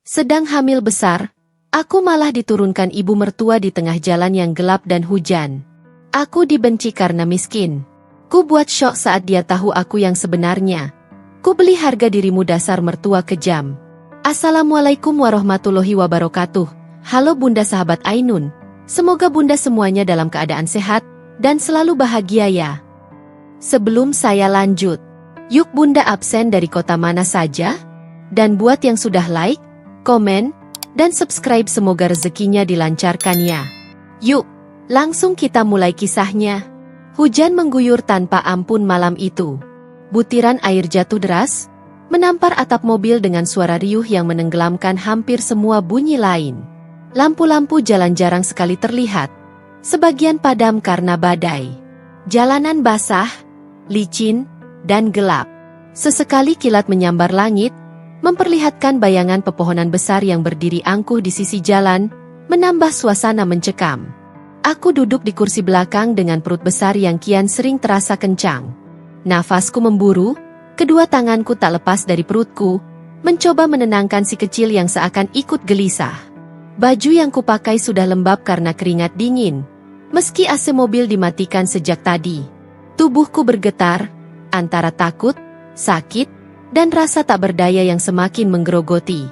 Sedang hamil besar, aku malah diturunkan ibu mertua di tengah jalan yang gelap dan hujan. Aku dibenci karena miskin. Ku buat syok saat dia tahu aku yang sebenarnya. Ku beli harga dirimu dasar mertua kejam. Assalamualaikum warahmatullahi wabarakatuh. Halo Bunda sahabat Ainun. Semoga Bunda semuanya dalam keadaan sehat dan selalu bahagia ya. Sebelum saya lanjut, yuk Bunda absen dari kota mana saja? Dan buat yang sudah like, komen, dan subscribe semoga rezekinya dilancarkan ya. Yuk, langsung kita mulai kisahnya. Hujan mengguyur tanpa ampun malam itu. Butiran air jatuh deras, menampar atap mobil dengan suara riuh yang menenggelamkan hampir semua bunyi lain. Lampu-lampu jalan jarang sekali terlihat. Sebagian padam karena badai. Jalanan basah, licin, dan gelap. Sesekali kilat menyambar langit, memperlihatkan bayangan pepohonan besar yang berdiri angkuh di sisi jalan, menambah suasana mencekam. Aku duduk di kursi belakang dengan perut besar yang kian sering terasa kencang. Nafasku memburu, kedua tanganku tak lepas dari perutku, mencoba menenangkan si kecil yang seakan ikut gelisah. Baju yang kupakai sudah lembab karena keringat dingin, meski AC mobil dimatikan sejak tadi. Tubuhku bergetar, antara takut, sakit, dan rasa tak berdaya yang semakin menggerogoti.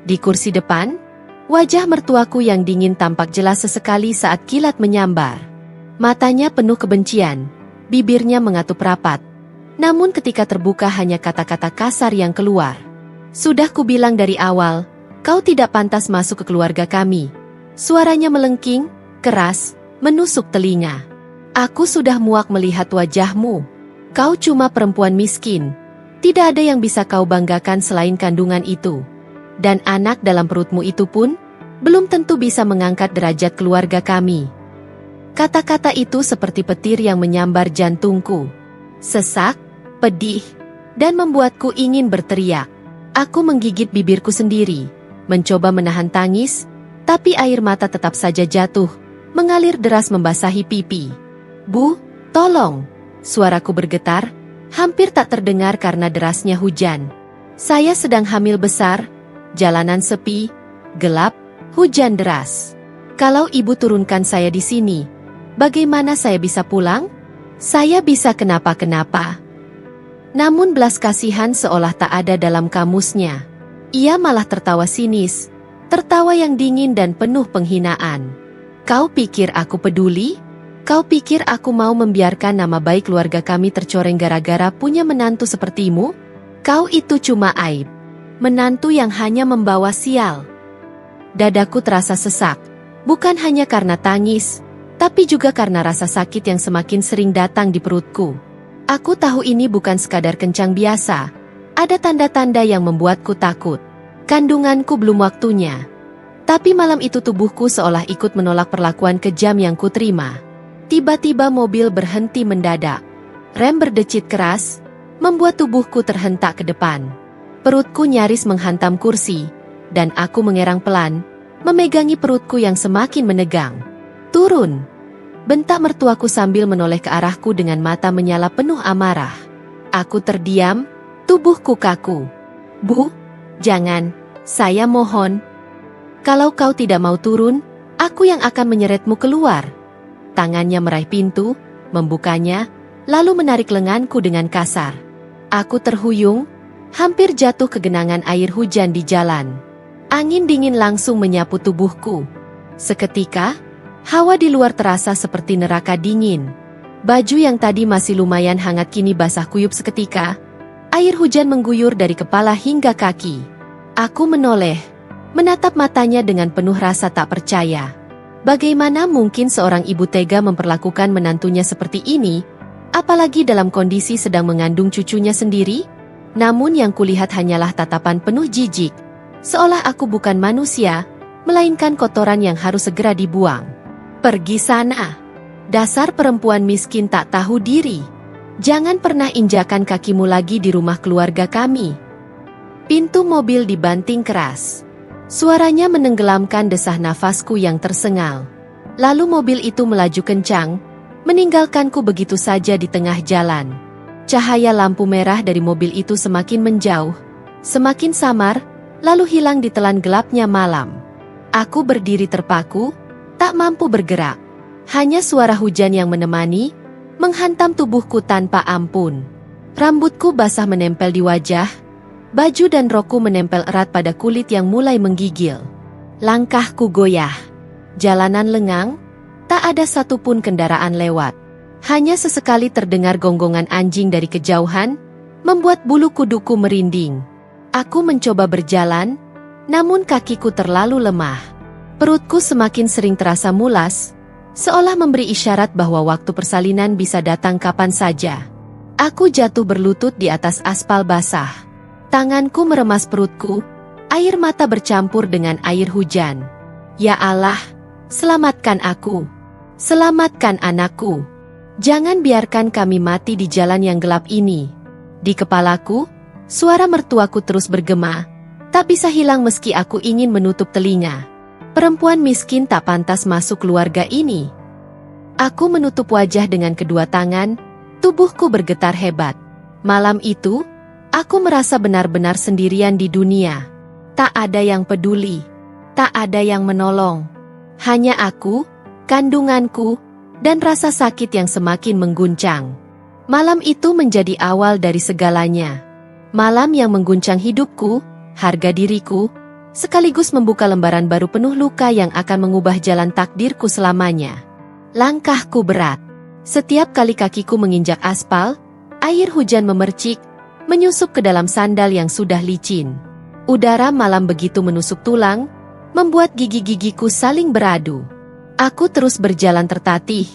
Di kursi depan, wajah mertuaku yang dingin tampak jelas sesekali saat kilat menyambar. Matanya penuh kebencian, bibirnya mengatup rapat. Namun ketika terbuka hanya kata-kata kasar yang keluar. Sudah kubilang dari awal, kau tidak pantas masuk ke keluarga kami. Suaranya melengking, keras, menusuk telinga. Aku sudah muak melihat wajahmu. Kau cuma perempuan miskin. Tidak ada yang bisa kau banggakan selain kandungan itu. Dan anak dalam perutmu itu pun, belum tentu bisa mengangkat derajat keluarga kami. Kata-kata itu seperti petir yang menyambar jantungku. Sesak, pedih, dan membuatku ingin berteriak. Aku menggigit bibirku sendiri, mencoba menahan tangis, tapi air mata tetap saja jatuh, mengalir deras membasahi pipi. Bu, tolong! Suaraku bergetar, hampir tak terdengar karena derasnya hujan. Saya sedang hamil besar, jalanan sepi, gelap, hujan deras. Kalau ibu turunkan saya di sini, bagaimana saya bisa pulang? Saya bisa kenapa-kenapa. Namun belas kasihan seolah tak ada dalam kamusnya. Ia malah tertawa sinis, tertawa yang dingin dan penuh penghinaan. Kau pikir aku peduli? Kau pikir aku mau membiarkan nama baik keluarga kami tercoreng gara-gara punya menantu sepertimu? Kau itu cuma aib. Menantu yang hanya membawa sial. Dadaku terasa sesak, bukan hanya karena tangis, tapi juga karena rasa sakit yang semakin sering datang di perutku. Aku tahu ini bukan sekadar kencang biasa. Ada tanda-tanda yang membuatku takut. Kandunganku belum waktunya. Tapi malam itu tubuhku seolah ikut menolak perlakuan kejam yang kuterima. Tiba-tiba mobil berhenti mendadak. Rem berdecit keras, membuat tubuhku terhentak ke depan. Perutku nyaris menghantam kursi, dan aku mengerang pelan, memegangi perutku yang semakin menegang. Turun! Bentak mertuaku sambil menoleh ke arahku dengan mata menyala penuh amarah. Aku terdiam, tubuhku kaku. Bu, jangan, saya mohon. Kalau kau tidak mau turun, aku yang akan menyeretmu keluar. Tangannya meraih pintu, membukanya, lalu menarik lenganku dengan kasar. Aku terhuyung, hampir jatuh ke genangan air hujan di jalan. Angin dingin langsung menyapu tubuhku. Seketika, hawa di luar terasa seperti neraka dingin. Baju yang tadi masih lumayan hangat kini basah kuyup seketika. Air hujan mengguyur dari kepala hingga kaki. Aku menoleh, menatap matanya dengan penuh rasa tak percaya. Bagaimana mungkin seorang ibu tega memperlakukan menantunya seperti ini, apalagi dalam kondisi sedang mengandung cucunya sendiri? Namun yang kulihat hanyalah tatapan penuh jijik, seolah aku bukan manusia, melainkan kotoran yang harus segera dibuang. Pergi sana. Dasar perempuan miskin tak tahu diri. Jangan pernah injakan kakimu lagi di rumah keluarga kami. Pintu mobil dibanting keras. Suaranya menenggelamkan desah nafasku yang tersengal. Lalu mobil itu melaju kencang, meninggalkanku begitu saja di tengah jalan. Cahaya lampu merah dari mobil itu semakin menjauh, semakin samar, lalu hilang ditelan gelapnya malam. Aku berdiri terpaku, tak mampu bergerak. Hanya suara hujan yang menemani, menghantam tubuhku tanpa ampun. Rambutku basah menempel di wajah, baju dan rokku menempel erat pada kulit yang mulai menggigil. Langkahku goyah. Jalanan lengang, tak ada satupun kendaraan lewat. Hanya sesekali terdengar gonggongan anjing dari kejauhan, membuat bulu kuduku merinding. Aku mencoba berjalan, namun kakiku terlalu lemah. Perutku semakin sering terasa mulas, seolah memberi isyarat bahwa waktu persalinan bisa datang kapan saja. Aku jatuh berlutut di atas aspal basah. Tanganku meremas perutku, air mata bercampur dengan air hujan. Ya Allah, selamatkan aku. Selamatkan anakku. Jangan biarkan kami mati di jalan yang gelap ini. Di kepalaku, suara mertuaku terus bergema, tak bisa hilang meski aku ingin menutup telinga. Perempuan miskin tak pantas masuk keluarga ini. Aku menutup wajah dengan kedua tangan, tubuhku bergetar hebat. Malam itu, aku merasa benar-benar sendirian di dunia. Tak ada yang peduli, tak ada yang menolong. Hanya aku, kandunganku, dan rasa sakit yang semakin mengguncang. Malam itu menjadi awal dari segalanya. Malam yang mengguncang hidupku, harga diriku, sekaligus membuka lembaran baru penuh luka yang akan mengubah jalan takdirku selamanya. Langkahku berat. Setiap kali kakiku menginjak aspal, air hujan memercik, menyusup ke dalam sandal yang sudah licin. Udara malam begitu menusuk tulang, membuat gigi-gigiku saling beradu. Aku terus berjalan tertatih,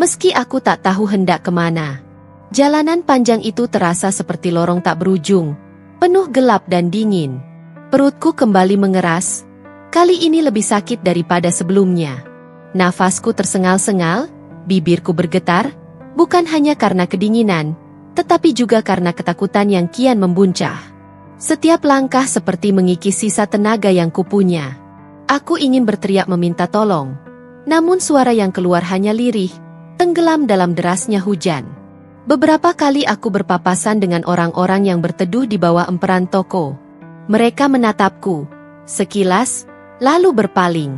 meski aku tak tahu hendak kemana. Jalanan panjang itu terasa seperti lorong tak berujung, penuh gelap dan dingin. Perutku kembali mengeras, kali ini lebih sakit daripada sebelumnya. Nafasku tersengal-sengal, bibirku bergetar, bukan hanya karena kedinginan, tetapi juga karena ketakutan yang kian membuncah. Setiap langkah seperti mengikis sisa tenaga yang kupunya. Aku ingin berteriak meminta tolong, namun suara yang keluar hanya lirih, tenggelam dalam derasnya hujan. Beberapa kali aku berpapasan dengan orang-orang yang berteduh di bawah emperan toko. Mereka menatapku, sekilas, lalu berpaling.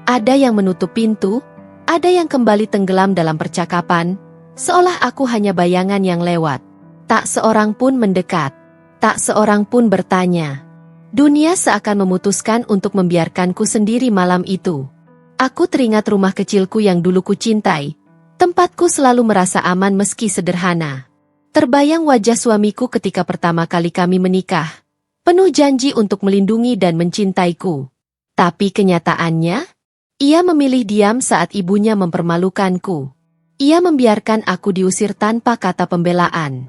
Ada yang menutup pintu, ada yang kembali tenggelam dalam percakapan, seolah aku hanya bayangan yang lewat. Tak seorang pun mendekat, tak seorang pun bertanya. Dunia seakan memutuskan untuk membiarkanku sendiri malam itu. Aku teringat rumah kecilku yang dulu kucintai, tempatku selalu merasa aman meski sederhana. Terbayang wajah suamiku ketika pertama kali kami menikah, penuh janji untuk melindungi dan mencintaiku. Tapi kenyataannya, ia memilih diam saat ibunya mempermalukanku. Ia membiarkan aku diusir tanpa kata pembelaan.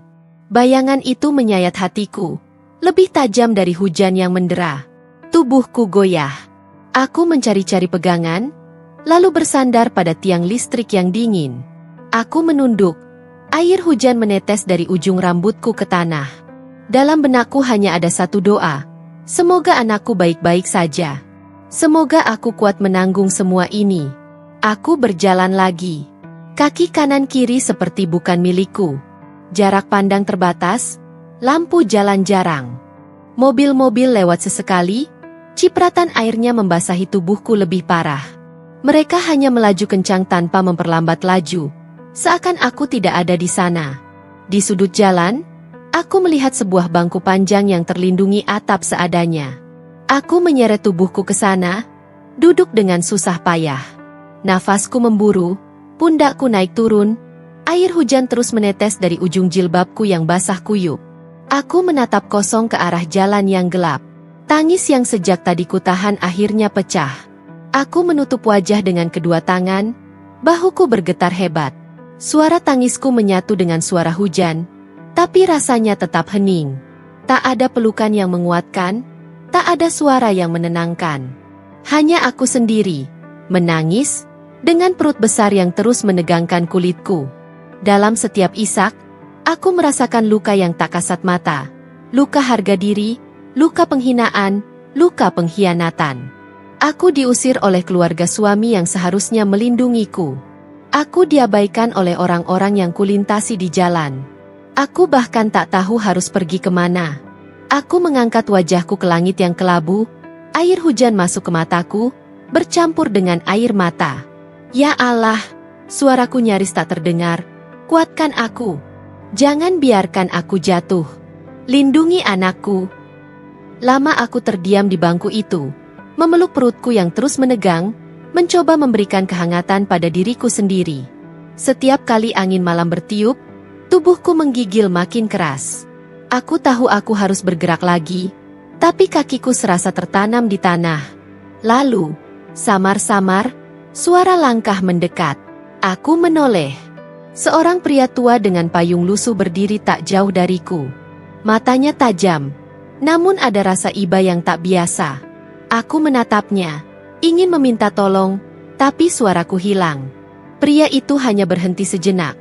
Bayangan itu menyayat hatiku, lebih tajam dari hujan yang mendera. Tubuhku goyah. Aku mencari-cari pegangan, lalu bersandar pada tiang listrik yang dingin. Aku menunduk, air hujan menetes dari ujung rambutku ke tanah. Dalam benakku hanya ada satu doa, semoga anakku baik-baik saja. Semoga aku kuat menanggung semua ini. Aku berjalan lagi. Kaki kanan kiri seperti bukan milikku. Jarak pandang terbatas, lampu jalan jarang. Mobil-mobil lewat sesekali, cipratan airnya membasahi tubuhku lebih parah. Mereka hanya melaju kencang tanpa memperlambat laju, seakan aku tidak ada di sana. Di sudut jalan, aku melihat sebuah bangku panjang yang terlindungi atap seadanya. Aku menyeret tubuhku ke sana, duduk dengan susah payah. Nafasku memburu, pundakku naik turun, air hujan terus menetes dari ujung jilbabku yang basah kuyup. Aku menatap kosong ke arah jalan yang gelap. Tangis yang sejak tadi kutahan akhirnya pecah. Aku menutup wajah dengan kedua tangan, bahuku bergetar hebat. Suara tangisku menyatu dengan suara hujan, tapi rasanya tetap hening. Tak ada pelukan yang menguatkan, tak ada suara yang menenangkan. Hanya aku sendiri, menangis, dengan perut besar yang terus menegangkan kulitku. Dalam setiap isak, aku merasakan luka yang tak kasat mata. Luka harga diri, luka penghinaan, luka pengkhianatan. Aku diusir oleh keluarga suami yang seharusnya melindungiku. Aku diabaikan oleh orang-orang yang kulintasi di jalan. Aku bahkan tak tahu harus pergi kemana. Aku mengangkat wajahku ke langit yang kelabu, air hujan masuk ke mataku, bercampur dengan air mata. Ya Allah, suaraku nyaris tak terdengar. Kuatkan aku. Jangan biarkan aku jatuh. Lindungi anakku. Lama aku terdiam di bangku itu, memeluk perutku yang terus menegang, mencoba memberikan kehangatan pada diriku sendiri. Setiap kali angin malam bertiup, tubuhku menggigil makin keras. Aku tahu aku harus bergerak lagi, tapi kakiku serasa tertanam di tanah. Lalu, samar-samar, suara langkah mendekat. Aku menoleh. Seorang pria tua dengan payung lusuh berdiri tak jauh dariku. Matanya tajam, namun ada rasa iba yang tak biasa. Aku menatapnya, ingin meminta tolong, tapi suaraku hilang. Pria itu hanya berhenti sejenak,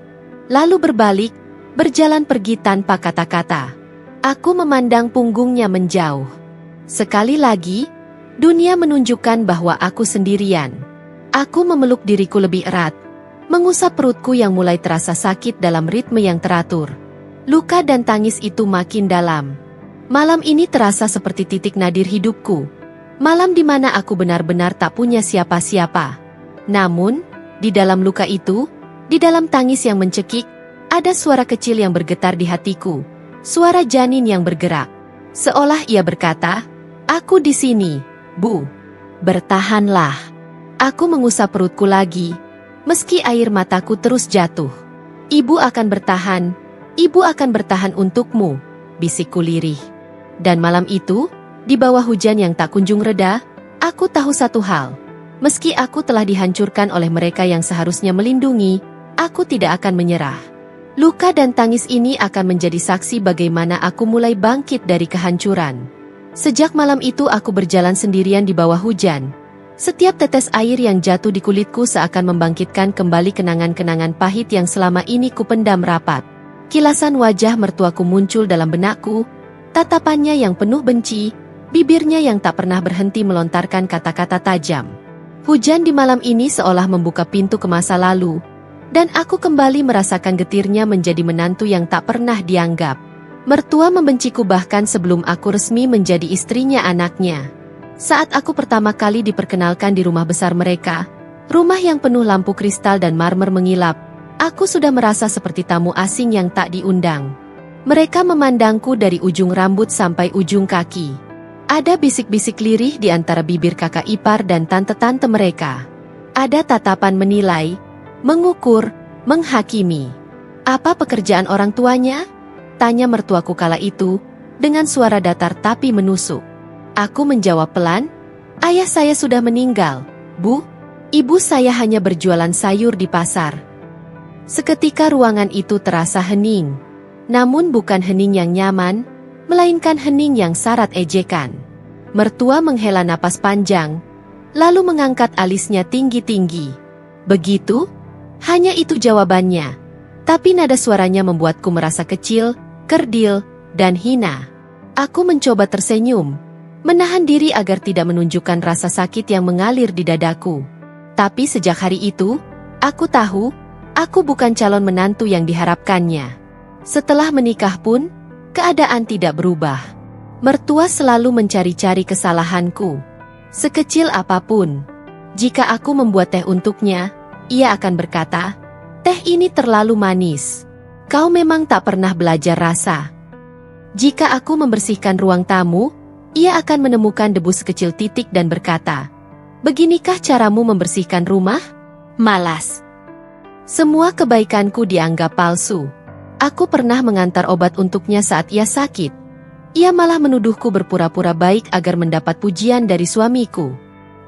lalu berbalik, berjalan pergi tanpa kata-kata. Aku memandang punggungnya menjauh. Sekali lagi, dunia menunjukkan bahwa aku sendirian. Aku memeluk diriku lebih erat, mengusap perutku yang mulai terasa sakit dalam ritme yang teratur. Luka dan tangis itu makin dalam. Malam ini terasa seperti titik nadir hidupku. Malam di mana aku benar-benar tak punya siapa-siapa. Namun, di dalam luka itu, di dalam tangis yang mencekik, ada suara kecil yang bergetar di hatiku. Suara janin yang bergerak. Seolah ia berkata, "Aku di sini, Bu. Bertahanlah." Aku mengusap perutku lagi, meski air mataku terus jatuh. "Ibu akan bertahan. Ibu akan bertahan untukmu," bisikku lirih. Dan malam itu, di bawah hujan yang tak kunjung reda, aku tahu satu hal. Meski aku telah dihancurkan oleh mereka yang seharusnya melindungi, aku tidak akan menyerah. Luka dan tangis ini akan menjadi saksi bagaimana aku mulai bangkit dari kehancuran. Sejak malam itu aku berjalan sendirian di bawah hujan. Setiap tetes air yang jatuh di kulitku seakan membangkitkan kembali kenangan-kenangan pahit yang selama ini kupendam rapat. Kilasan wajah mertuaku muncul dalam benakku, tatapannya yang penuh benci, bibirnya yang tak pernah berhenti melontarkan kata-kata tajam. Hujan di malam ini seolah membuka pintu ke masa lalu, dan aku kembali merasakan getirnya menjadi menantu yang tak pernah dianggap. Mertua membenciku bahkan sebelum aku resmi menjadi istrinya anaknya. Saat aku pertama kali diperkenalkan di rumah besar mereka, rumah yang penuh lampu kristal dan marmer mengilap, aku sudah merasa seperti tamu asing yang tak diundang. Mereka memandangku dari ujung rambut sampai ujung kaki. Ada bisik-bisik lirih di antara bibir kakak ipar dan tante-tante mereka. Ada tatapan menilai, mengukur, menghakimi. "Apa pekerjaan orang tuanya?" tanya mertuaku kala itu, dengan suara datar tapi menusuk. Aku menjawab pelan, "Ayah saya sudah meninggal, Bu. Ibu saya hanya berjualan sayur di pasar." Seketika ruangan itu terasa hening. Namun bukan hening yang nyaman, melainkan hening yang syarat ejekan. Mertua menghela napas panjang, lalu mengangkat alisnya tinggi-tinggi. "Begitu?" Hanya itu jawabannya. Tapi nada suaranya membuatku merasa kecil, kerdil, dan hina. Aku mencoba tersenyum, menahan diri agar tidak menunjukkan rasa sakit yang mengalir di dadaku. Tapi sejak hari itu, aku tahu, aku bukan calon menantu yang diharapkannya. Setelah menikah pun, keadaan tidak berubah. Mertua selalu mencari-cari kesalahanku. Sekecil apapun. Jika aku membuat teh untuknya, ia akan berkata, "Teh ini terlalu manis. Kau memang tak pernah belajar rasa." Jika aku membersihkan ruang tamu, ia akan menemukan debu sekecil titik dan berkata, "Beginikah caramu membersihkan rumah? Malas." Semua kebaikanku dianggap palsu. Aku pernah mengantar obat untuknya saat ia sakit. Ia malah menuduhku berpura-pura baik agar mendapat pujian dari suamiku.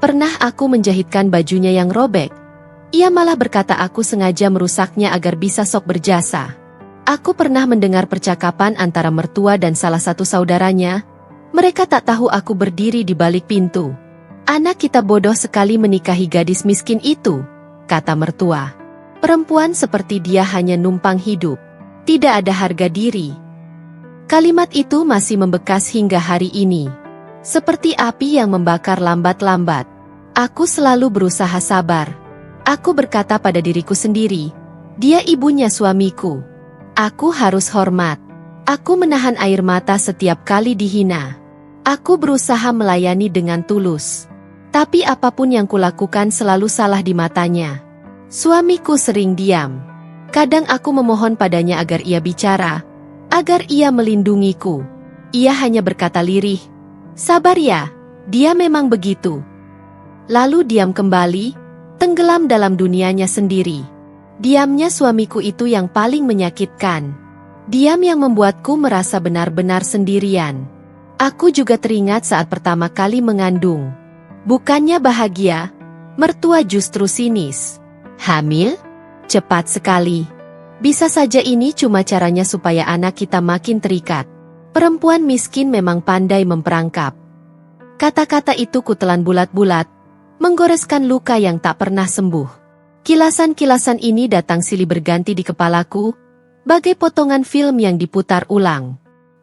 Pernah aku menjahitkan bajunya yang robek. Ia malah berkata aku sengaja merusaknya agar bisa sok berjasa. Aku pernah mendengar percakapan antara mertua dan salah satu saudaranya. Mereka tak tahu aku berdiri di balik pintu. "Anak kita bodoh sekali menikahi gadis miskin itu," kata mertua. "Perempuan seperti dia hanya numpang hidup. Tidak ada harga diri." Kalimat itu masih membekas hingga hari ini. Seperti api yang membakar lambat-lambat. Aku selalu berusaha sabar. Aku berkata pada diriku sendiri, dia ibunya suamiku. Aku harus hormat. Aku menahan air mata setiap kali dihina. Aku berusaha melayani dengan tulus. Tapi apapun yang kulakukan selalu salah di matanya. Suamiku sering diam. Kadang aku memohon padanya agar ia bicara, agar ia melindungiku. Ia hanya berkata lirih, "Sabar ya, dia memang begitu." Lalu diam kembali, tenggelam dalam dunianya sendiri. Diamnya suamiku itu yang paling menyakitkan. Diam yang membuatku merasa benar-benar sendirian. Aku juga teringat saat pertama kali mengandung. Bukannya bahagia, mertua justru sinis. Hamil? Cepat sekali. Bisa saja ini cuma caranya supaya anak kita makin terikat. Perempuan miskin memang pandai memperangkap. Kata-kata itu kutelan bulat-bulat, menggoreskan luka yang tak pernah sembuh. Kilasan-kilasan ini datang silih berganti di kepalaku, bagai potongan film yang diputar ulang.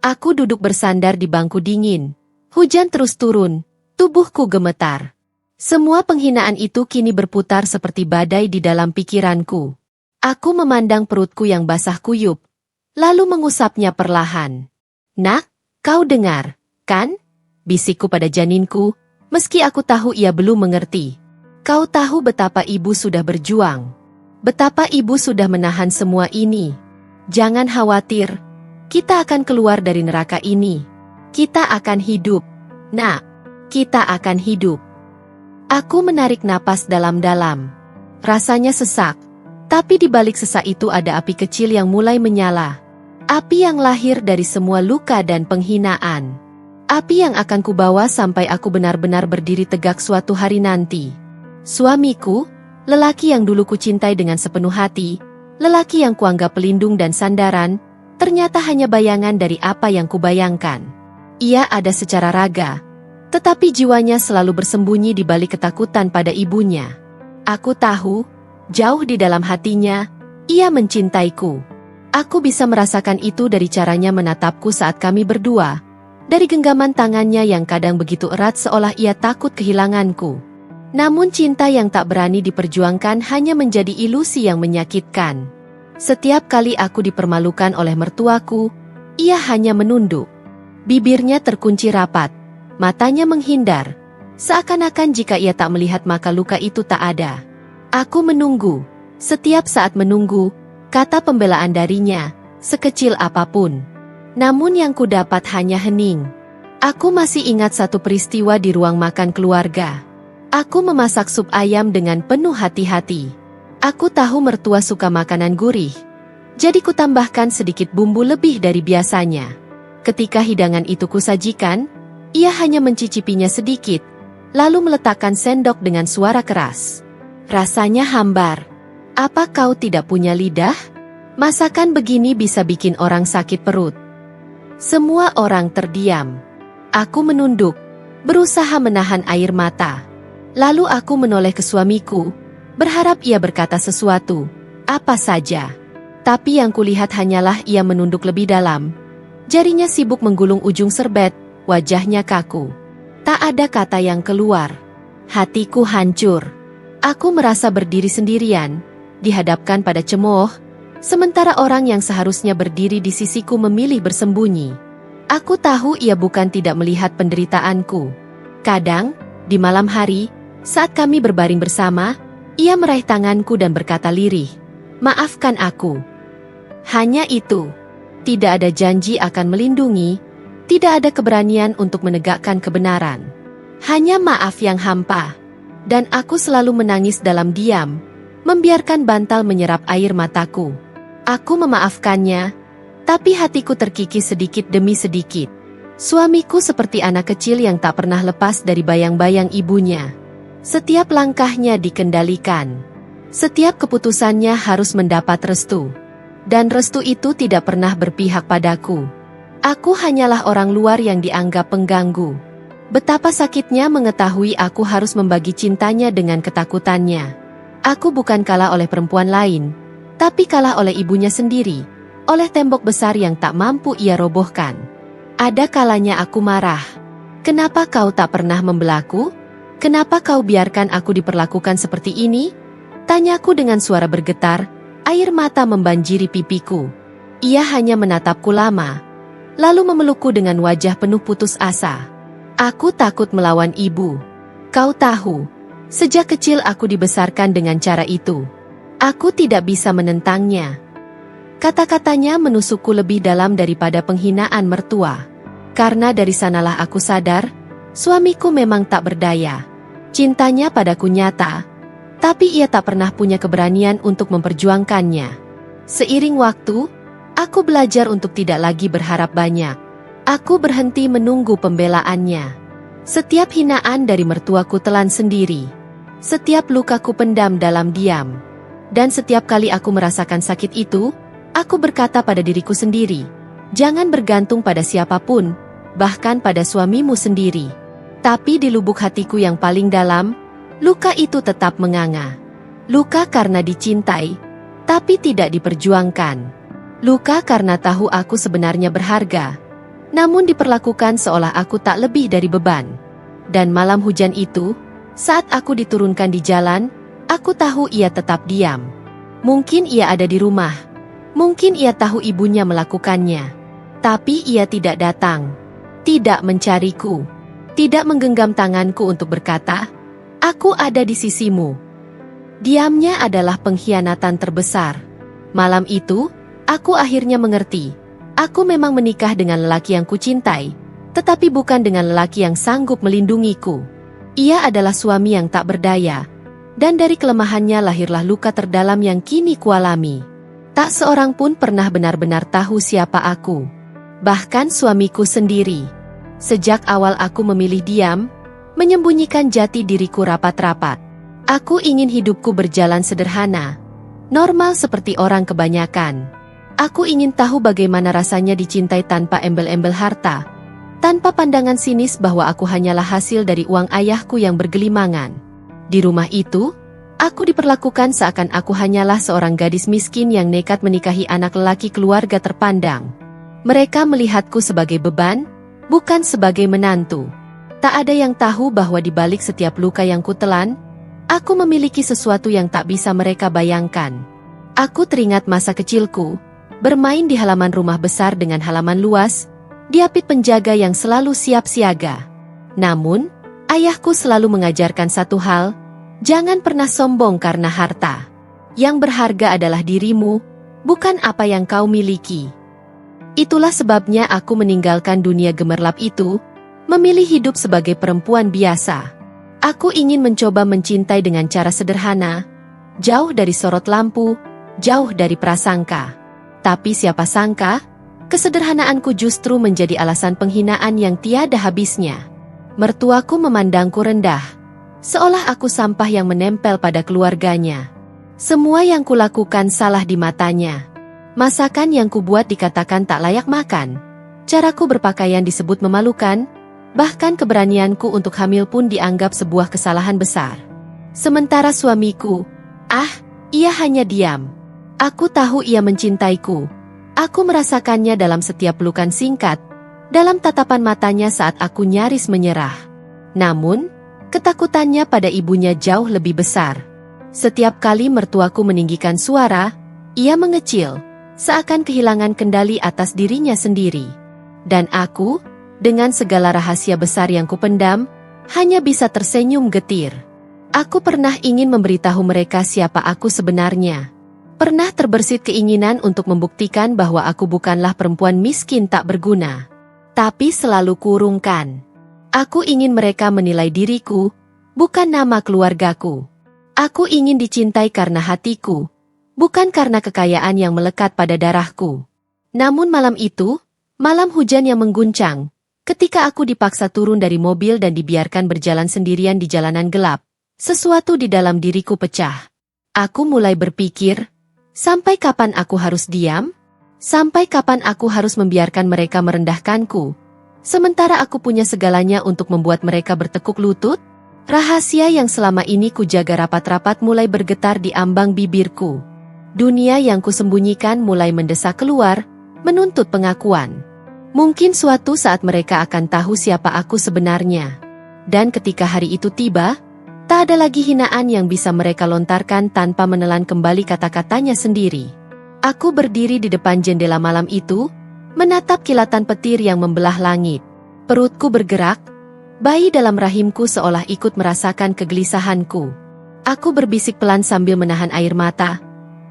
Aku duduk bersandar di bangku dingin. Hujan terus turun, tubuhku gemetar. Semua penghinaan itu kini berputar seperti badai di dalam pikiranku. Aku memandang perutku yang basah kuyup, lalu mengusapnya perlahan. "Nak, kau dengar, kan?" bisikku pada janinku, meski aku tahu ia belum mengerti. "Kau tahu betapa ibu sudah berjuang. Betapa ibu sudah menahan semua ini. Jangan khawatir. Kita akan keluar dari neraka ini. Kita akan hidup. Nak, kita akan hidup." Aku menarik napas dalam-dalam. Rasanya sesak, tapi di balik sesak itu ada api kecil yang mulai menyala. Api yang lahir dari semua luka dan penghinaan. Api yang akan kubawa sampai aku benar-benar berdiri tegak suatu hari nanti. Suamiku, lelaki yang dulu kucintai dengan sepenuh hati, lelaki yang kuanggap pelindung dan sandaran, ternyata hanya bayangan dari apa yang kubayangkan. Ia ada secara raga, tetapi jiwanya selalu bersembunyi di balik ketakutan pada ibunya. Aku tahu, jauh di dalam hatinya, ia mencintaiku. Aku bisa merasakan itu dari caranya menatapku saat kami berdua, dari genggaman tangannya yang kadang begitu erat seolah ia takut kehilanganku. Namun cinta yang tak berani diperjuangkan hanya menjadi ilusi yang menyakitkan. Setiap kali aku dipermalukan oleh mertuaku, ia hanya menunduk. Bibirnya terkunci rapat, matanya menghindar, seakan-akan jika ia tak melihat maka luka itu tak ada. Aku menunggu, setiap saat menunggu, kata pembelaan darinya, sekecil apapun. Namun yang kudapat hanya hening. Aku masih ingat satu peristiwa di ruang makan keluarga. Aku memasak sup ayam dengan penuh hati-hati. Aku tahu mertua suka makanan gurih, jadi kutambahkan sedikit bumbu lebih dari biasanya. Ketika hidangan itu kusajikan, ia hanya mencicipinya sedikit, lalu meletakkan sendok dengan suara keras. Rasanya hambar. "Apa kau tidak punya lidah? Masakan begini bisa bikin orang sakit perut." Semua orang terdiam. Aku menunduk, berusaha menahan air mata. Lalu aku menoleh ke suamiku, berharap ia berkata sesuatu, apa saja. Tapi yang kulihat hanyalah ia menunduk lebih dalam. Jarinya sibuk menggulung ujung serbet, wajahnya kaku. Tak ada kata yang keluar. Hatiku hancur. Aku merasa berdiri sendirian, dihadapkan pada cemooh, sementara orang yang seharusnya berdiri di sisiku memilih bersembunyi. Aku tahu ia bukan tidak melihat penderitaanku. Kadang, di malam hari, saat kami berbaring bersama, ia meraih tanganku dan berkata lirih, "Maafkan aku." Hanya itu. Tidak ada janji akan melindungi, tidak ada keberanian untuk menegakkan kebenaran. Hanya maaf yang hampa. Dan aku selalu menangis dalam diam, membiarkan bantal menyerap air mataku. Aku memaafkannya, tapi hatiku terkikis sedikit demi sedikit. Suamiku seperti anak kecil yang tak pernah lepas dari bayang-bayang ibunya. Setiap langkahnya dikendalikan. Setiap keputusannya harus mendapat restu. Dan restu itu tidak pernah berpihak padaku. Aku hanyalah orang luar yang dianggap pengganggu. Betapa sakitnya mengetahui aku harus membagi cintanya dengan ketakutannya. Aku bukan kalah oleh perempuan lain, tapi kalah oleh ibunya sendiri, oleh tembok besar yang tak mampu ia robohkan. Ada kalanya aku marah. "Kenapa kau tak pernah membelaku? Kenapa kau biarkan aku diperlakukan seperti ini?" Tanyaku dengan suara bergetar, air mata membanjiri pipiku. Ia hanya menatapku lama, lalu memelukku dengan wajah penuh putus asa. Aku takut melawan ibu. Kau tahu, sejak kecil aku dibesarkan dengan cara itu. Aku tidak bisa menentangnya. Kata-katanya menusukku lebih dalam daripada penghinaan mertua. Karena dari sanalah aku sadar, suamiku memang tak berdaya. Cintanya padaku nyata, tapi ia tak pernah punya keberanian untuk memperjuangkannya. Seiring waktu, aku belajar untuk tidak lagi berharap banyak. Aku berhenti menunggu pembelaannya. Setiap hinaan dari mertuaku telan sendiri. Setiap lukaku pendam dalam diam. Dan setiap kali aku merasakan sakit itu, aku berkata pada diriku sendiri, jangan bergantung pada siapapun, bahkan pada suamimu sendiri. Tapi di lubuk hatiku yang paling dalam, luka itu tetap menganga. Luka karena dicintai, tapi tidak diperjuangkan. Luka karena tahu aku sebenarnya berharga, namun diperlakukan seolah aku tak lebih dari beban. Dan malam hujan itu, saat aku diturunkan di jalan, aku tahu ia tetap diam. Mungkin ia ada di rumah. Mungkin ia tahu ibunya melakukannya. Tapi ia tidak datang. Tidak mencariku. Tidak menggenggam tanganku untuk berkata, aku ada di sisimu. Diamnya adalah pengkhianatan terbesar. Malam itu, aku akhirnya mengerti. Aku memang menikah dengan lelaki yang kucintai, tetapi bukan dengan lelaki yang sanggup melindungiku. Ia adalah suami yang tak berdaya, dan dari kelemahannya lahirlah luka terdalam yang kini kualami. Tak seorang pun pernah benar-benar tahu siapa aku. Bahkan suamiku sendiri. Sejak awal aku memilih diam, menyembunyikan jati diriku rapat-rapat. Aku ingin hidupku berjalan sederhana, normal seperti orang kebanyakan. Aku ingin tahu bagaimana rasanya dicintai tanpa embel-embel harta, tanpa pandangan sinis bahwa aku hanyalah hasil dari uang ayahku yang bergelimangan. Di rumah itu, aku diperlakukan seakan aku hanyalah seorang gadis miskin yang nekat menikahi anak lelaki keluarga terpandang. Mereka melihatku sebagai beban, bukan sebagai menantu. Tak ada yang tahu bahwa di balik setiap luka yang kutelan, aku memiliki sesuatu yang tak bisa mereka bayangkan. Aku teringat masa kecilku, bermain di halaman rumah besar dengan halaman luas, diapit penjaga yang selalu siap siaga. Namun, ayahku selalu mengajarkan satu hal, jangan pernah sombong karena harta. Yang berharga adalah dirimu, bukan apa yang kau miliki. Itulah sebabnya aku meninggalkan dunia gemerlap itu, memilih hidup sebagai perempuan biasa. Aku ingin mencoba mencintai dengan cara sederhana, jauh dari sorot lampu, jauh dari prasangka. Tapi siapa sangka, kesederhanaanku justru menjadi alasan penghinaan yang tiada habisnya. Mertuaku memandangku rendah, seolah aku sampah yang menempel pada keluarganya. Semua yang kulakukan salah di matanya. Masakan yang kubuat dikatakan tak layak makan. Caraku berpakaian disebut memalukan, bahkan keberanianku untuk hamil pun dianggap sebuah kesalahan besar. Sementara suamiku, ia hanya diam. Aku tahu ia mencintaiku. Aku merasakannya dalam setiap pelukan singkat, dalam tatapan matanya saat aku nyaris menyerah. Namun, ketakutannya pada ibunya jauh lebih besar. Setiap kali mertuaku meninggikan suara, ia mengecil, seakan kehilangan kendali atas dirinya sendiri. Dan aku, dengan segala rahasia besar yang kupendam, hanya bisa tersenyum getir. Aku pernah ingin memberitahu mereka siapa aku sebenarnya. Pernah terbersit keinginan untuk membuktikan bahwa aku bukanlah perempuan miskin tak berguna. Tapi selalu kurungkan. Aku ingin mereka menilai diriku, bukan nama keluargaku. Aku ingin dicintai karena hatiku, bukan karena kekayaan yang melekat pada darahku. Namun malam itu, malam hujan yang mengguncang, ketika aku dipaksa turun dari mobil dan dibiarkan berjalan sendirian di jalanan gelap, sesuatu di dalam diriku pecah. Aku mulai berpikir, sampai kapan aku harus diam? Sampai kapan aku harus membiarkan mereka merendahkanku? Sementara aku punya segalanya untuk membuat mereka bertekuk lutut? Rahasia yang selama ini kujaga rapat-rapat mulai bergetar di ambang bibirku. Dunia yang kusembunyikan mulai mendesak keluar, menuntut pengakuan. Mungkin suatu saat mereka akan tahu siapa aku sebenarnya. Dan ketika hari itu tiba, tak ada lagi hinaan yang bisa mereka lontarkan tanpa menelan kembali kata-katanya sendiri. Aku berdiri di depan jendela malam itu, menatap kilatan petir yang membelah langit. Perutku bergerak, bayi dalam rahimku seolah ikut merasakan kegelisahanku. Aku berbisik pelan sambil menahan air mata.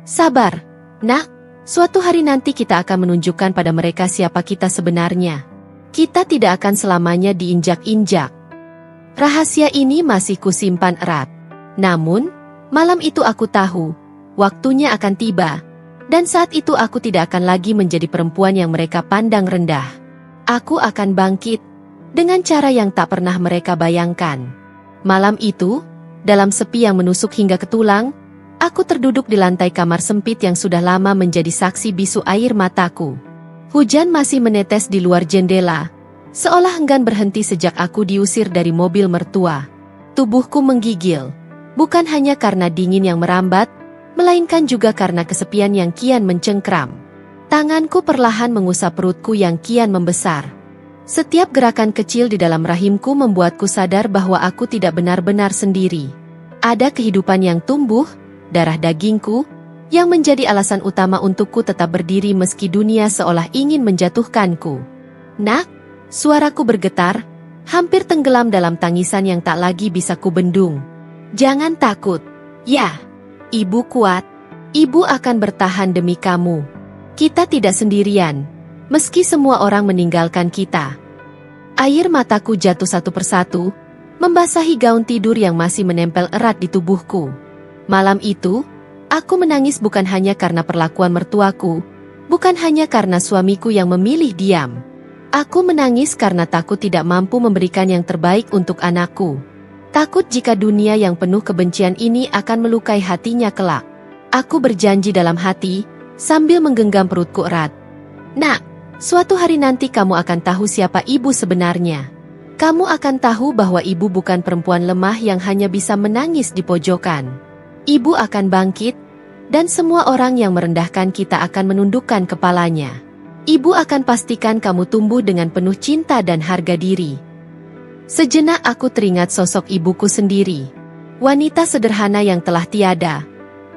Sabar, nak, suatu hari nanti kita akan menunjukkan pada mereka siapa kita sebenarnya. Kita tidak akan selamanya diinjak-injak. Rahasia ini masih kusimpan erat. Namun, malam itu aku tahu, waktunya akan tiba, dan saat itu aku tidak akan lagi menjadi perempuan yang mereka pandang rendah. Aku akan bangkit, dengan cara yang tak pernah mereka bayangkan. Malam itu, dalam sepi yang menusuk hingga ke tulang, aku terduduk di lantai kamar sempit yang sudah lama menjadi saksi bisu air mataku. Hujan masih menetes di luar jendela, seolah enggan berhenti sejak aku diusir dari mobil mertua. Tubuhku menggigil, bukan hanya karena dingin yang merambat, melainkan juga karena kesepian yang kian mencengkram. Tanganku perlahan mengusap perutku yang kian membesar. Setiap gerakan kecil di dalam rahimku membuatku sadar bahwa aku tidak benar-benar sendiri. Ada kehidupan yang tumbuh, darah dagingku, yang menjadi alasan utama untukku tetap berdiri meski dunia seolah ingin menjatuhkanku. Nak, suaraku bergetar, hampir tenggelam dalam tangisan yang tak lagi bisa kubendung. Jangan takut. Ya, ibu kuat. Ibu akan bertahan demi kamu. Kita tidak sendirian, meski semua orang meninggalkan kita. Air mataku jatuh satu persatu, membasahi gaun tidur yang masih menempel erat di tubuhku. Malam itu, aku menangis bukan hanya karena perlakuan mertuaku, bukan hanya karena suamiku yang memilih diam. Aku menangis karena takut tidak mampu memberikan yang terbaik untuk anakku. Takut jika dunia yang penuh kebencian ini akan melukai hatinya kelak. Aku berjanji dalam hati, sambil menggenggam perutku erat. Nak, suatu hari nanti kamu akan tahu siapa ibu sebenarnya. Kamu akan tahu bahwa ibu bukan perempuan lemah yang hanya bisa menangis di pojokan. Ibu akan bangkit, dan semua orang yang merendahkan kita akan menundukkan kepalanya. Ibu akan pastikan kamu tumbuh dengan penuh cinta dan harga diri. Sejenak aku teringat sosok ibuku sendiri. Wanita sederhana yang telah tiada,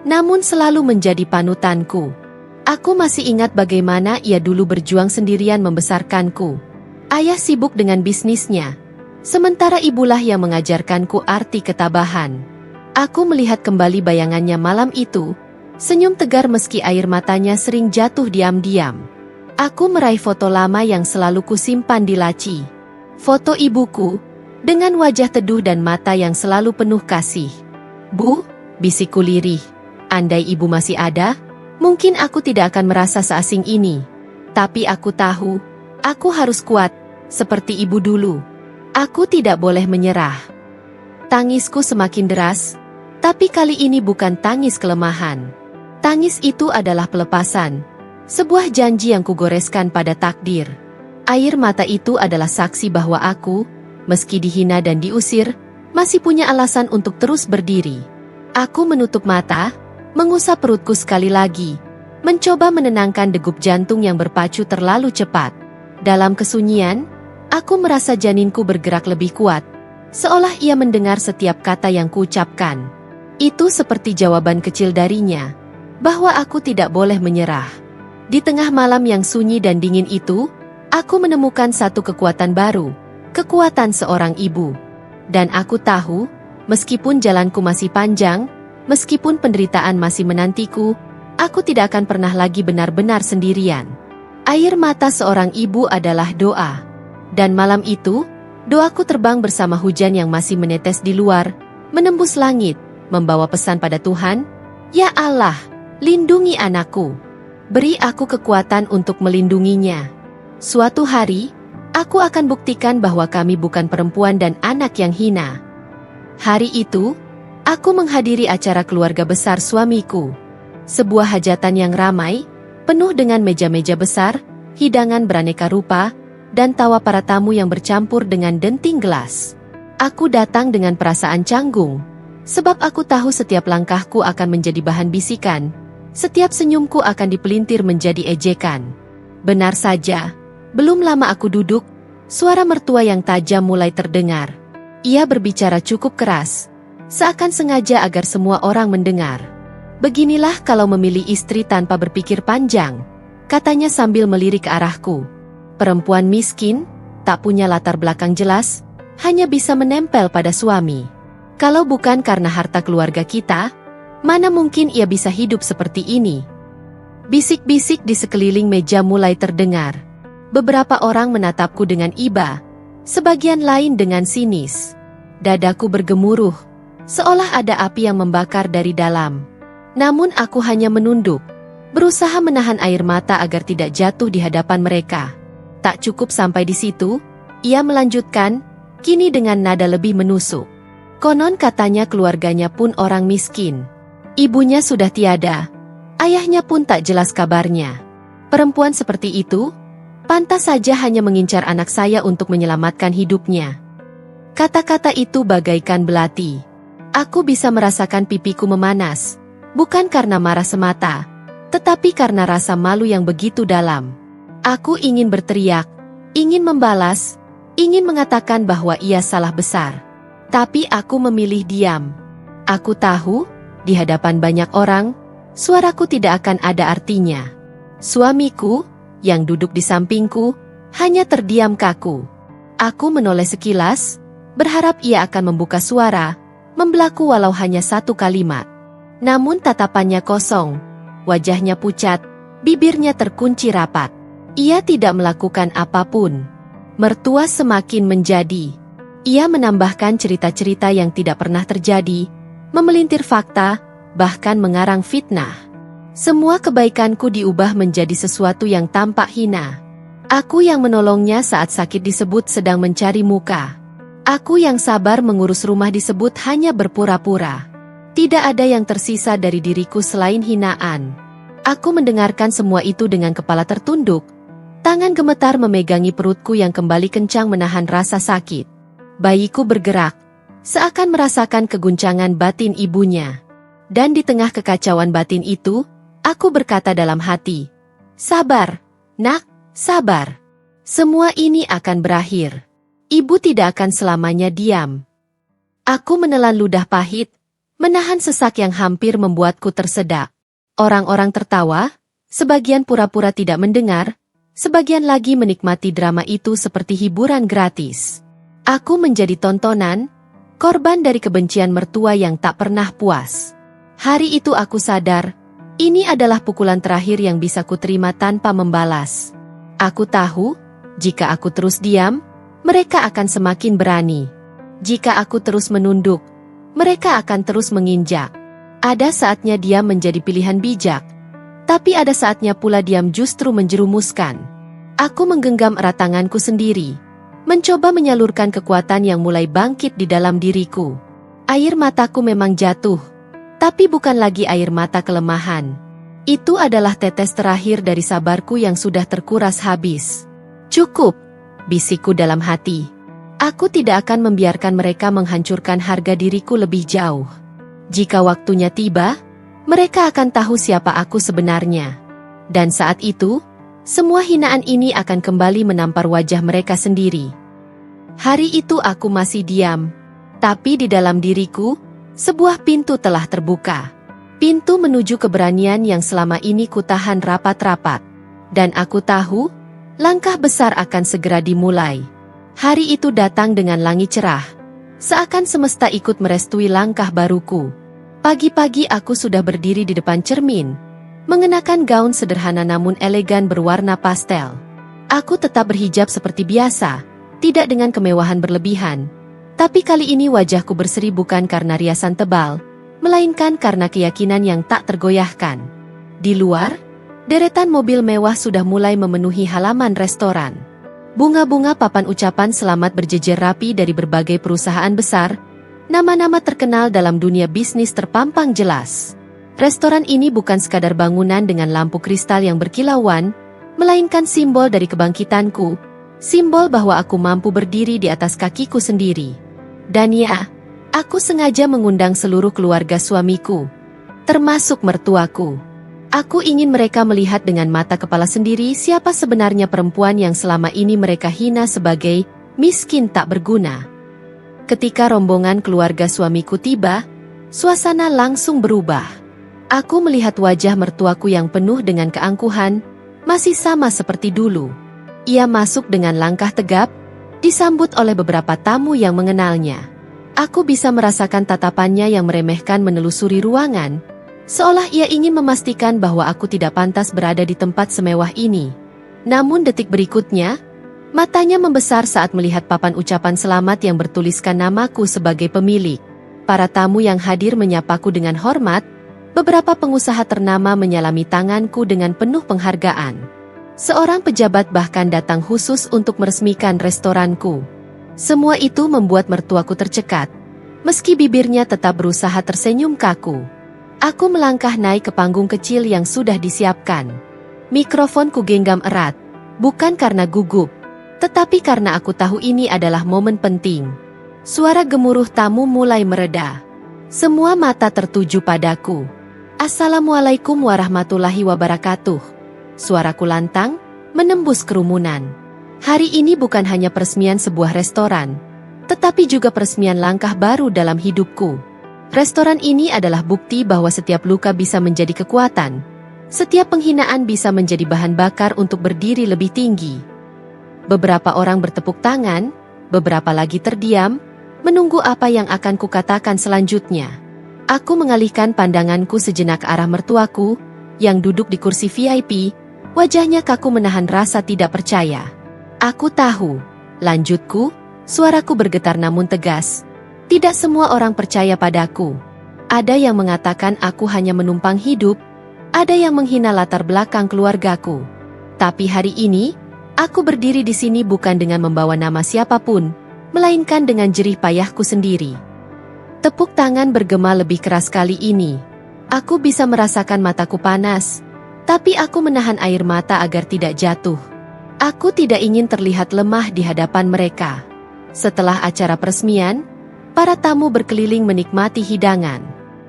namun selalu menjadi panutanku. Aku masih ingat bagaimana ia dulu berjuang sendirian membesarkanku. Ayah sibuk dengan bisnisnya, sementara ibulah yang mengajarkanku arti ketabahan. Aku melihat kembali bayangannya malam itu, senyum tegar meski air matanya sering jatuh diam-diam. Aku meraih foto lama yang selalu kusimpan di laci. Foto ibuku, dengan wajah teduh dan mata yang selalu penuh kasih. Bu, bisikku lirih, andai ibu masih ada, mungkin aku tidak akan merasa seasing ini. Tapi aku tahu, aku harus kuat, seperti ibu dulu. Aku tidak boleh menyerah. Tangisku semakin deras, tapi kali ini bukan tangis kelemahan. Tangis itu adalah pelepasan, sebuah janji yang kugoreskan pada takdir. Air mata itu adalah saksi bahwa aku, meski dihina dan diusir, masih punya alasan untuk terus berdiri. Aku menutup mata, mengusap perutku sekali lagi, mencoba menenangkan degup jantung yang berpacu terlalu cepat. Dalam kesunyian, aku merasa janinku bergerak lebih kuat, seolah ia mendengar setiap kata yang kuucapkan. Itu seperti jawaban kecil darinya, bahwa aku tidak boleh menyerah. Di tengah malam yang sunyi dan dingin itu, aku menemukan satu kekuatan baru, kekuatan seorang ibu. Dan aku tahu, meskipun jalanku masih panjang, meskipun penderitaan masih menantiku, aku tidak akan pernah lagi benar-benar sendirian. Air mata seorang ibu adalah doa. Dan malam itu, doaku terbang bersama hujan yang masih menetes di luar, menembus langit, membawa pesan pada Tuhan, "Ya Allah, lindungi anakku. Beri aku kekuatan untuk melindunginya. Suatu hari, aku akan buktikan bahwa kami bukan perempuan dan anak yang hina." Hari itu, aku menghadiri acara keluarga besar suamiku. Sebuah hajatan yang ramai, penuh dengan meja-meja besar, hidangan beraneka rupa, dan tawa para tamu yang bercampur dengan denting gelas. Aku datang dengan perasaan canggung, sebab aku tahu setiap langkahku akan menjadi bahan bisikan, setiap senyumku akan dipelintir menjadi ejekan. Benar saja, belum lama aku duduk, suara mertua yang tajam mulai terdengar. Ia berbicara cukup keras, seakan sengaja agar semua orang mendengar. "Beginilah kalau memilih istri tanpa berpikir panjang. katanya sambil melirik ke arahku. Perempuan miskin, tak punya latar belakang jelas, hanya bisa menempel pada suami. Kalau bukan karena harta keluarga kita, mana mungkin ia bisa hidup seperti ini? Bisik-bisik di sekeliling meja mulai terdengar. Beberapa orang menatapku dengan iba, sebagian lain dengan sinis. Dadaku bergemuruh, seolah ada api yang membakar dari dalam. Namun aku hanya menunduk, berusaha menahan air mata agar tidak jatuh di hadapan mereka. Tak cukup sampai di situ, ia melanjutkan, kini dengan nada lebih menusuk. Konon katanya keluarganya pun orang miskin. Ibunya sudah tiada, ayahnya pun tak jelas kabarnya. Perempuan seperti itu, pantas saja hanya mengincar anak saya untuk menyelamatkan hidupnya. Kata-kata itu bagaikan belati. Aku bisa merasakan pipiku memanas, bukan karena marah semata, tetapi karena rasa malu yang begitu dalam. Aku ingin berteriak, ingin membalas, ingin mengatakan bahwa ia salah besar. Tapi aku memilih diam. Aku tahu, di hadapan banyak orang, suaraku tidak akan ada artinya. Suamiku, yang duduk di sampingku, hanya terdiam kaku. Aku menoleh sekilas, berharap ia akan membuka suara, membelaku walau hanya satu kalimat. Namun tatapannya kosong, wajahnya pucat, bibirnya terkunci rapat. Ia tidak melakukan apapun. Mertua semakin menjadi. Ia menambahkan cerita-cerita yang tidak pernah terjadi, memelintir fakta, bahkan mengarang fitnah. Semua kebaikanku diubah menjadi sesuatu yang tampak hina. Aku yang menolongnya saat sakit disebut sedang mencari muka. Aku yang sabar mengurus rumah disebut hanya berpura-pura. Tidak ada yang tersisa dari diriku selain hinaan. Aku mendengarkan semua itu dengan kepala tertunduk. Tangan gemetar memegangi perutku yang kembali kencang menahan rasa sakit. Bayiku bergerak, seakan merasakan keguncangan batin ibunya. Dan di tengah kekacauan batin itu, aku berkata dalam hati, "Sabar, nak, sabar. Semua ini akan berakhir. Ibu tidak akan selamanya diam." Aku menelan ludah pahit, menahan sesak yang hampir membuatku tersedak. Orang-orang tertawa, sebagian pura-pura tidak mendengar, sebagian lagi menikmati drama itu seperti hiburan gratis. Aku menjadi tontonan, korban dari kebencian mertua yang tak pernah puas. Hari itu aku sadar, ini adalah pukulan terakhir yang bisa kuterima tanpa membalas. Aku tahu, jika aku terus diam, mereka akan semakin berani. Jika aku terus menunduk, mereka akan terus menginjak. Ada saatnya diam menjadi pilihan bijak, tapi ada saatnya pula diam justru menjerumuskan. Aku menggenggam erat tanganku sendiri, mencoba menyalurkan kekuatan yang mulai bangkit di dalam diriku. Air mataku memang jatuh, tapi bukan lagi air mata kelemahan. Itu adalah tetes terakhir dari sabarku yang sudah terkuras habis. "Cukup," bisikku dalam hati. Aku tidak akan membiarkan mereka menghancurkan harga diriku lebih jauh. Jika waktunya tiba, mereka akan tahu siapa aku sebenarnya. Dan saat itu, semua hinaan ini akan kembali menampar wajah mereka sendiri. Hari itu aku masih diam, tapi di dalam diriku, sebuah pintu telah terbuka. Pintu menuju keberanian yang selama ini kutahan rapat-rapat. Dan aku tahu, langkah besar akan segera dimulai. Hari itu datang dengan langit cerah, seakan semesta ikut merestui langkah baruku. Pagi-pagi aku sudah berdiri di depan cermin, mengenakan gaun sederhana namun elegan berwarna pastel. Aku tetap berhijab seperti biasa, tidak dengan kemewahan berlebihan. Tapi kali ini wajahku berseri bukan karena riasan tebal, melainkan karena keyakinan yang tak tergoyahkan. Di luar, deretan mobil mewah sudah mulai memenuhi halaman restoran. Bunga-bunga papan ucapan selamat berjejer rapi dari berbagai perusahaan besar, nama-nama terkenal dalam dunia bisnis terpampang jelas. Restoran ini bukan sekadar bangunan dengan lampu kristal yang berkilauan, melainkan simbol dari kebangkitanku, simbol bahwa aku mampu berdiri di atas kakiku sendiri. Dan ya, aku sengaja mengundang seluruh keluarga suamiku, termasuk mertuaku. Aku ingin mereka melihat dengan mata kepala sendiri siapa sebenarnya perempuan yang selama ini mereka hina sebagai miskin tak berguna. Ketika rombongan keluarga suamiku tiba, suasana langsung berubah. Aku melihat wajah mertuaku yang penuh dengan keangkuhan, masih sama seperti dulu. Ia masuk dengan langkah tegap, disambut oleh beberapa tamu yang mengenalnya. Aku bisa merasakan tatapannya yang meremehkan menelusuri ruangan, seolah ia ingin memastikan bahwa aku tidak pantas berada di tempat semewah ini. Namun detik berikutnya, matanya membesar saat melihat papan ucapan selamat yang bertuliskan namaku sebagai pemilik. Para tamu yang hadir menyapaku dengan hormat, beberapa pengusaha ternama menyalami tanganku dengan penuh penghargaan. Seorang pejabat bahkan datang khusus untuk meresmikan restoranku. Semua itu membuat mertuaku tercekat, meski bibirnya tetap berusaha tersenyum kaku. Aku melangkah naik ke panggung kecil yang sudah disiapkan. Mikrofon ku genggam erat, bukan karena gugup, tetapi karena aku tahu ini adalah momen penting. Suara gemuruh tamu mulai mereda. Semua mata tertuju padaku. Assalamualaikum warahmatullahi wabarakatuh. Suaraku lantang, menembus kerumunan. Hari ini bukan hanya peresmian sebuah restoran, tetapi juga peresmian langkah baru dalam hidupku. Restoran ini adalah bukti bahwa setiap luka bisa menjadi kekuatan. Setiap penghinaan bisa menjadi bahan bakar untuk berdiri lebih tinggi. Beberapa orang bertepuk tangan, beberapa lagi terdiam, menunggu apa yang akan kukatakan selanjutnya. Aku mengalihkan pandanganku sejenak ke arah mertuaku, yang duduk di kursi VIP. Wajahnya kaku menahan rasa tidak percaya. Aku tahu, lanjutku, suaraku bergetar namun tegas. Tidak semua orang percaya padaku. Ada yang mengatakan aku hanya menumpang hidup, ada yang menghina latar belakang keluargaku. Tapi hari ini, aku berdiri di sini bukan dengan membawa nama siapapun, melainkan dengan jerih payahku sendiri. Tepuk tangan bergema lebih keras kali ini. Aku bisa merasakan mataku panas, tapi aku menahan air mata agar tidak jatuh. Aku tidak ingin terlihat lemah di hadapan mereka. Setelah acara peresmian, para tamu berkeliling menikmati hidangan.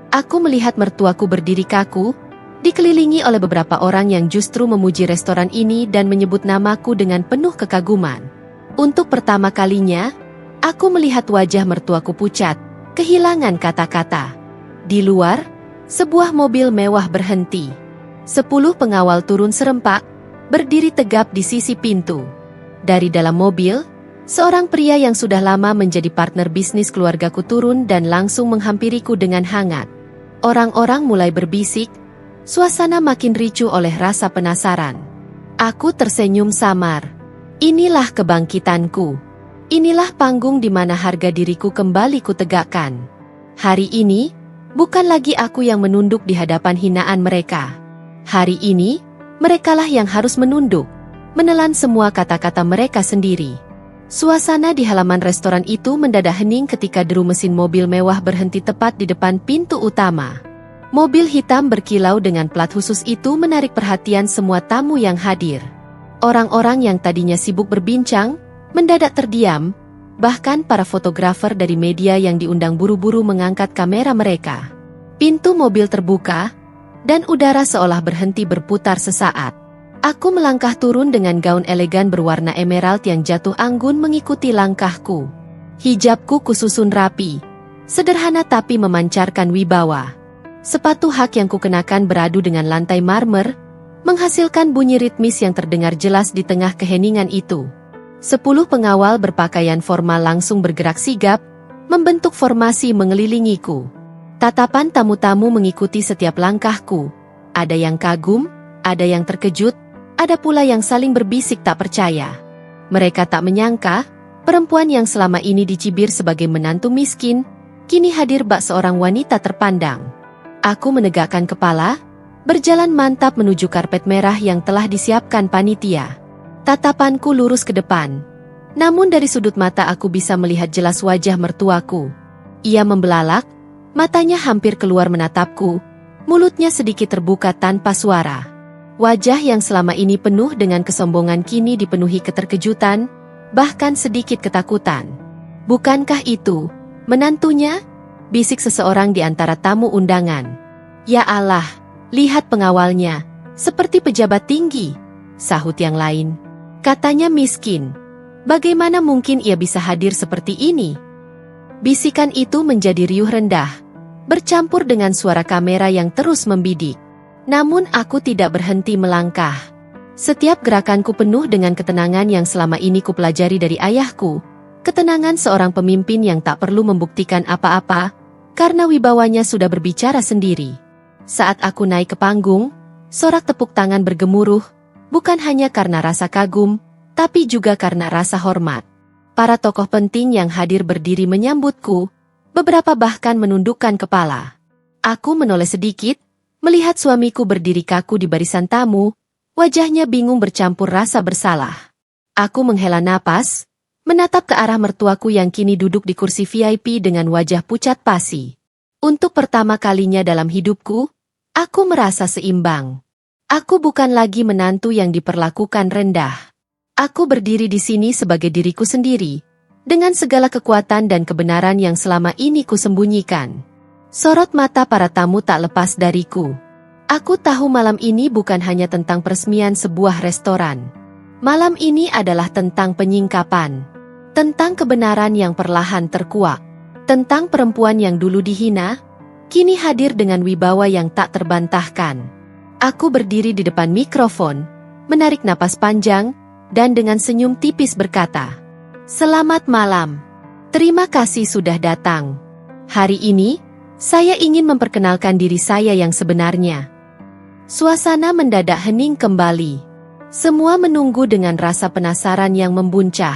Aku melihat mertuaku berdiri kaku, dikelilingi oleh beberapa orang yang justru memuji restoran ini dan menyebut namaku dengan penuh kekaguman. Untuk pertama kalinya, aku melihat wajah mertuaku pucat, kehilangan kata-kata. Di luar, sebuah mobil mewah berhenti. 10 pengawal turun serempak, berdiri tegap di sisi pintu. Dari dalam mobil, seorang pria yang sudah lama menjadi partner bisnis keluargaku turun dan langsung menghampiriku dengan hangat. Orang-orang mulai berbisik, suasana makin ricuh oleh rasa penasaran. Aku tersenyum samar. Inilah kebangkitanku. Inilah panggung di mana harga diriku kembali kutegakkan. Hari ini, bukan lagi aku yang menunduk di hadapan hinaan mereka. Hari ini, merekalah yang harus menunduk, menelan semua kata-kata mereka sendiri. Suasana di halaman restoran itu mendadak hening ketika deru mesin mobil mewah berhenti tepat di depan pintu utama. Mobil hitam berkilau dengan plat khusus itu menarik perhatian semua tamu yang hadir. Orang-orang yang tadinya sibuk berbincang, mendadak terdiam, bahkan para fotografer dari media yang diundang buru-buru mengangkat kamera mereka. Pintu mobil terbuka, dan udara seolah berhenti berputar sesaat. Aku melangkah turun dengan gaun elegan berwarna emerald yang jatuh anggun mengikuti langkahku. Hijabku kususun rapi, sederhana tapi memancarkan wibawa. Sepatu hak yang kukenakan beradu dengan lantai marmer, menghasilkan bunyi ritmis yang terdengar jelas di tengah keheningan itu. 10 pengawal berpakaian formal langsung bergerak sigap, membentuk formasi mengelilingiku. Tatapan tamu-tamu mengikuti setiap langkahku. Ada yang kagum, ada yang terkejut, ada pula yang saling berbisik tak percaya. Mereka tak menyangka, perempuan yang selama ini dicibir sebagai menantu miskin, kini hadir bak seorang wanita terpandang. Aku menegakkan kepala, berjalan mantap menuju karpet merah yang telah disiapkan panitia. Tatapanku lurus ke depan. Namun dari sudut mata aku bisa melihat jelas wajah mertuaku. Ia membelalak, matanya hampir keluar menatapku, mulutnya sedikit terbuka tanpa suara. Wajah yang selama ini penuh dengan kesombongan kini dipenuhi keterkejutan, bahkan sedikit ketakutan. Bukankah itu menantunya? Bisik seseorang di antara tamu undangan. Ya Allah, lihat pengawalnya, seperti pejabat tinggi, sahut yang lain. Katanya miskin. Bagaimana mungkin ia bisa hadir seperti ini? Bisikan itu menjadi riuh rendah, bercampur dengan suara kamera yang terus membidik. Namun aku tidak berhenti melangkah. Setiap gerakanku penuh dengan ketenangan yang selama ini kupelajari dari ayahku, ketenangan seorang pemimpin yang tak perlu membuktikan apa-apa, karena wibawanya sudah berbicara sendiri. Saat aku naik ke panggung, sorak tepuk tangan bergemuruh, bukan hanya karena rasa kagum, tapi juga karena rasa hormat. Para tokoh penting yang hadir berdiri menyambutku, beberapa bahkan menundukkan kepala. Aku menoleh sedikit, melihat suamiku berdiri kaku di barisan tamu, wajahnya bingung bercampur rasa bersalah. Aku menghela napas, menatap ke arah mertuaku yang kini duduk di kursi VIP dengan wajah pucat pasi. Untuk pertama kalinya dalam hidupku, aku merasa seimbang. Aku bukan lagi menantu yang diperlakukan rendah. Aku berdiri di sini sebagai diriku sendiri, dengan segala kekuatan dan kebenaran yang selama ini kusembunyikan. Sorot mata para tamu tak lepas dariku. Aku tahu malam ini bukan hanya tentang peresmian sebuah restoran. Malam ini adalah tentang penyingkapan. Tentang kebenaran yang perlahan terkuak. Tentang perempuan yang dulu dihina, kini hadir dengan wibawa yang tak terbantahkan. Aku berdiri di depan mikrofon, menarik napas panjang, dan dengan senyum tipis berkata, "Selamat malam. Terima kasih sudah datang. Hari ini, saya ingin memperkenalkan diri saya yang sebenarnya." Suasana mendadak hening kembali. Semua menunggu dengan rasa penasaran yang membuncah.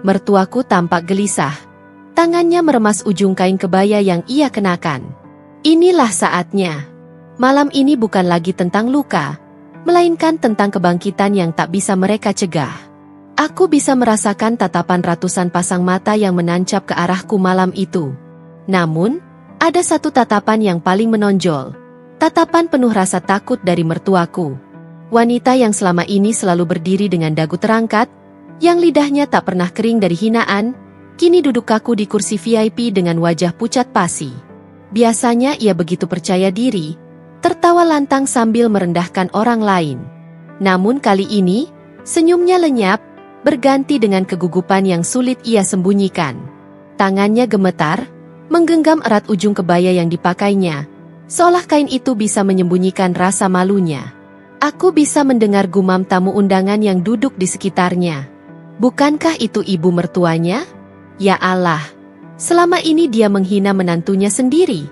Mertuaku tampak gelisah. Tangannya meremas ujung kain kebaya yang ia kenakan. Inilah saatnya. Malam ini bukan lagi tentang luka, melainkan tentang kebangkitan yang tak bisa mereka cegah. Aku bisa merasakan tatapan ratusan pasang mata yang menancap ke arahku malam itu. Namun, ada satu tatapan yang paling menonjol. Tatapan penuh rasa takut dari mertuaku. Wanita yang selama ini selalu berdiri dengan dagu terangkat, yang lidahnya tak pernah kering dari hinaan, kini duduk kaku di kursi VIP dengan wajah pucat pasi. Biasanya ia begitu percaya diri, tertawa lantang sambil merendahkan orang lain. Namun kali ini, senyumnya lenyap, berganti dengan kegugupan yang sulit ia sembunyikan. Tangannya gemetar, menggenggam erat ujung kebaya yang dipakainya, seolah kain itu bisa menyembunyikan rasa malunya. Aku bisa mendengar gumam tamu undangan yang duduk di sekitarnya. Bukankah itu ibu mertuanya? Ya Allah, selama ini dia menghina menantunya sendiri.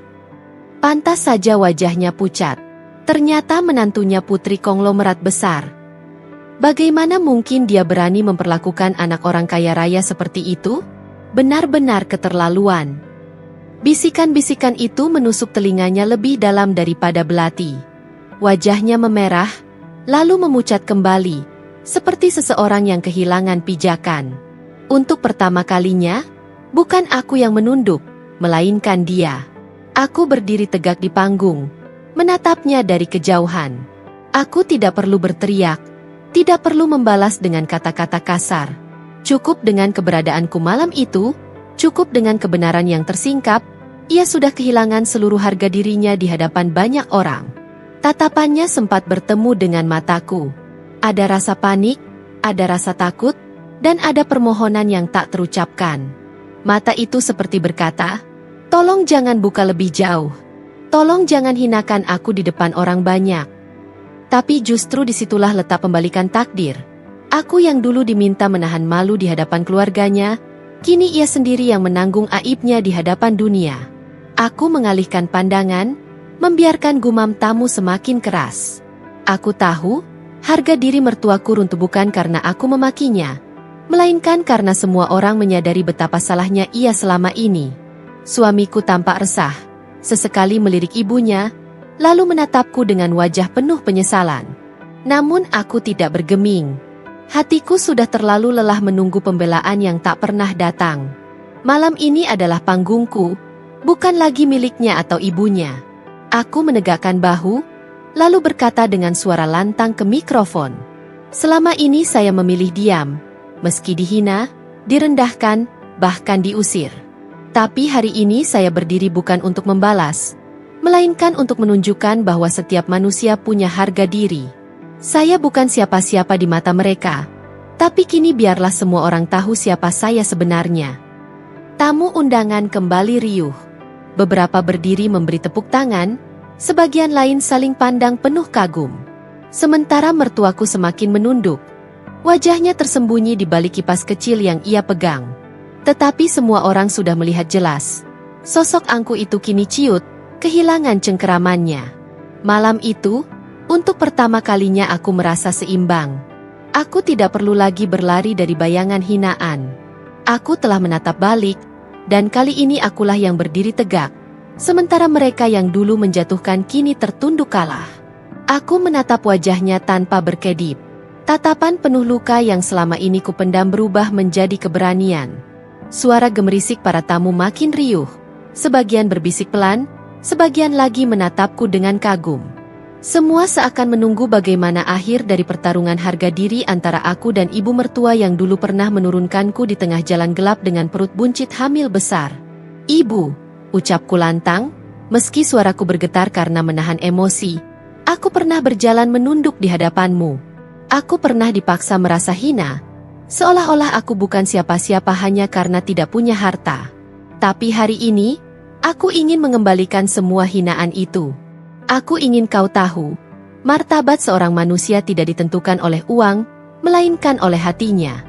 Pantas saja wajahnya pucat. Ternyata menantunya putri konglomerat besar. Bagaimana mungkin dia berani memperlakukan anak orang kaya raya seperti itu? Benar-benar keterlaluan. Bisikan-bisikan itu menusuk telinganya lebih dalam daripada belati. Wajahnya memerah, lalu memucat kembali, seperti seseorang yang kehilangan pijakan. Untuk pertama kalinya, bukan aku yang menunduk, melainkan dia. Aku berdiri tegak di panggung, menatapnya dari kejauhan. Aku tidak perlu berteriak, tidak perlu membalas dengan kata-kata kasar. Cukup dengan keberadaanku malam itu, cukup dengan kebenaran yang tersingkap, ia sudah kehilangan seluruh harga dirinya di hadapan banyak orang. Tatapannya sempat bertemu dengan mataku. Ada rasa panik, ada rasa takut, dan ada permohonan yang tak terucapkan. Mata itu seperti berkata, "Tolong jangan buka lebih jauh. Tolong jangan hinakan aku di depan orang banyak." Tapi justru disitulah letak pembalikan takdir. Aku yang dulu diminta menahan malu di hadapan keluarganya, kini ia sendiri yang menanggung aibnya di hadapan dunia. Aku mengalihkan pandangan, membiarkan gumam tamu semakin keras. Aku tahu, harga diri mertuaku runtuh bukan karena aku memakinya, melainkan karena semua orang menyadari betapa salahnya ia selama ini. Suamiku tampak resah, sesekali melirik ibunya, lalu menatapku dengan wajah penuh penyesalan. Namun aku tidak bergeming. Hatiku sudah terlalu lelah menunggu pembelaan yang tak pernah datang. Malam ini adalah panggungku, bukan lagi miliknya atau ibunya. Aku menegakkan bahu, lalu berkata dengan suara lantang ke mikrofon. Selama ini saya memilih diam, meski dihina, direndahkan, bahkan diusir. Tapi hari ini saya berdiri bukan untuk membalas, melainkan untuk menunjukkan bahwa setiap manusia punya harga diri. Saya bukan siapa-siapa di mata mereka, tapi kini biarlah semua orang tahu siapa saya sebenarnya. Tamu undangan kembali riuh. Beberapa berdiri memberi tepuk tangan, sebagian lain saling pandang penuh kagum. Sementara mertuaku semakin menunduk. Wajahnya tersembunyi di balik kipas kecil yang ia pegang. Tetapi semua orang sudah melihat jelas. Sosok angku itu kini ciut, kehilangan cengkeramannya. Malam itu, untuk pertama kalinya aku merasa seimbang. Aku tidak perlu lagi berlari dari bayangan hinaan. Aku telah menatap balik, dan kali ini akulah yang berdiri tegak. Sementara mereka yang dulu menjatuhkan kini tertunduk kalah. Aku menatap wajahnya tanpa berkedip. Tatapan penuh luka yang selama ini kupendam berubah menjadi keberanian. Suara gemerisik para tamu makin riuh. Sebagian berbisik pelan, sebagian lagi menatapku dengan kagum. Semua seakan menunggu bagaimana akhir dari pertarungan harga diri antara aku dan ibu mertua yang dulu pernah menurunkanku di tengah jalan gelap dengan perut buncit hamil besar. "Ibu," ucapku lantang, meski suaraku bergetar karena menahan emosi. "Aku pernah berjalan menunduk di hadapanmu. Aku pernah dipaksa merasa hina, seolah-olah aku bukan siapa-siapa hanya karena tidak punya harta. Tapi hari ini, aku ingin mengembalikan semua hinaan itu. Aku ingin kau tahu, martabat seorang manusia tidak ditentukan oleh uang, melainkan oleh hatinya."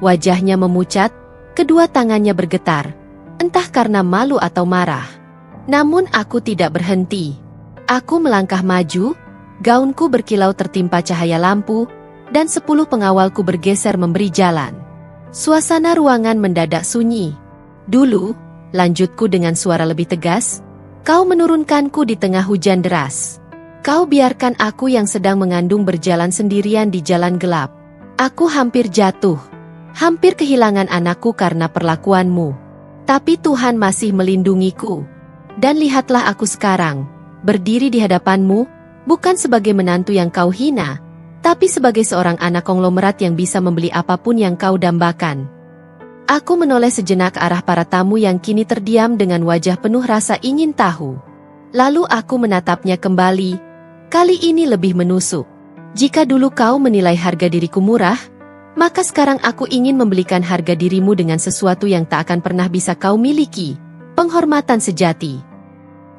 Wajahnya memucat, kedua tangannya bergetar, entah karena malu atau marah. Namun aku tidak berhenti. Aku melangkah maju, gaunku berkilau tertimpa cahaya lampu, dan 10 pengawalku bergeser memberi jalan. Suasana ruangan mendadak sunyi. "Dulu," lanjutku dengan suara lebih tegas, "kau menurunkanku di tengah hujan deras. Kau biarkan aku yang sedang mengandung berjalan sendirian di jalan gelap. Aku hampir jatuh, hampir kehilangan anakku karena perlakuanmu. Tapi Tuhan masih melindungiku. Dan lihatlah aku sekarang, berdiri di hadapanmu, bukan sebagai menantu yang kau hina, tapi sebagai seorang anak konglomerat yang bisa membeli apapun yang kau dambakan." Aku menoleh sejenak ke arah para tamu yang kini terdiam dengan wajah penuh rasa ingin tahu. Lalu aku menatapnya kembali, kali ini lebih menusuk. "Jika dulu kau menilai harga diriku murah, maka sekarang aku ingin membelikan harga dirimu dengan sesuatu yang tak akan pernah bisa kau miliki, penghormatan sejati."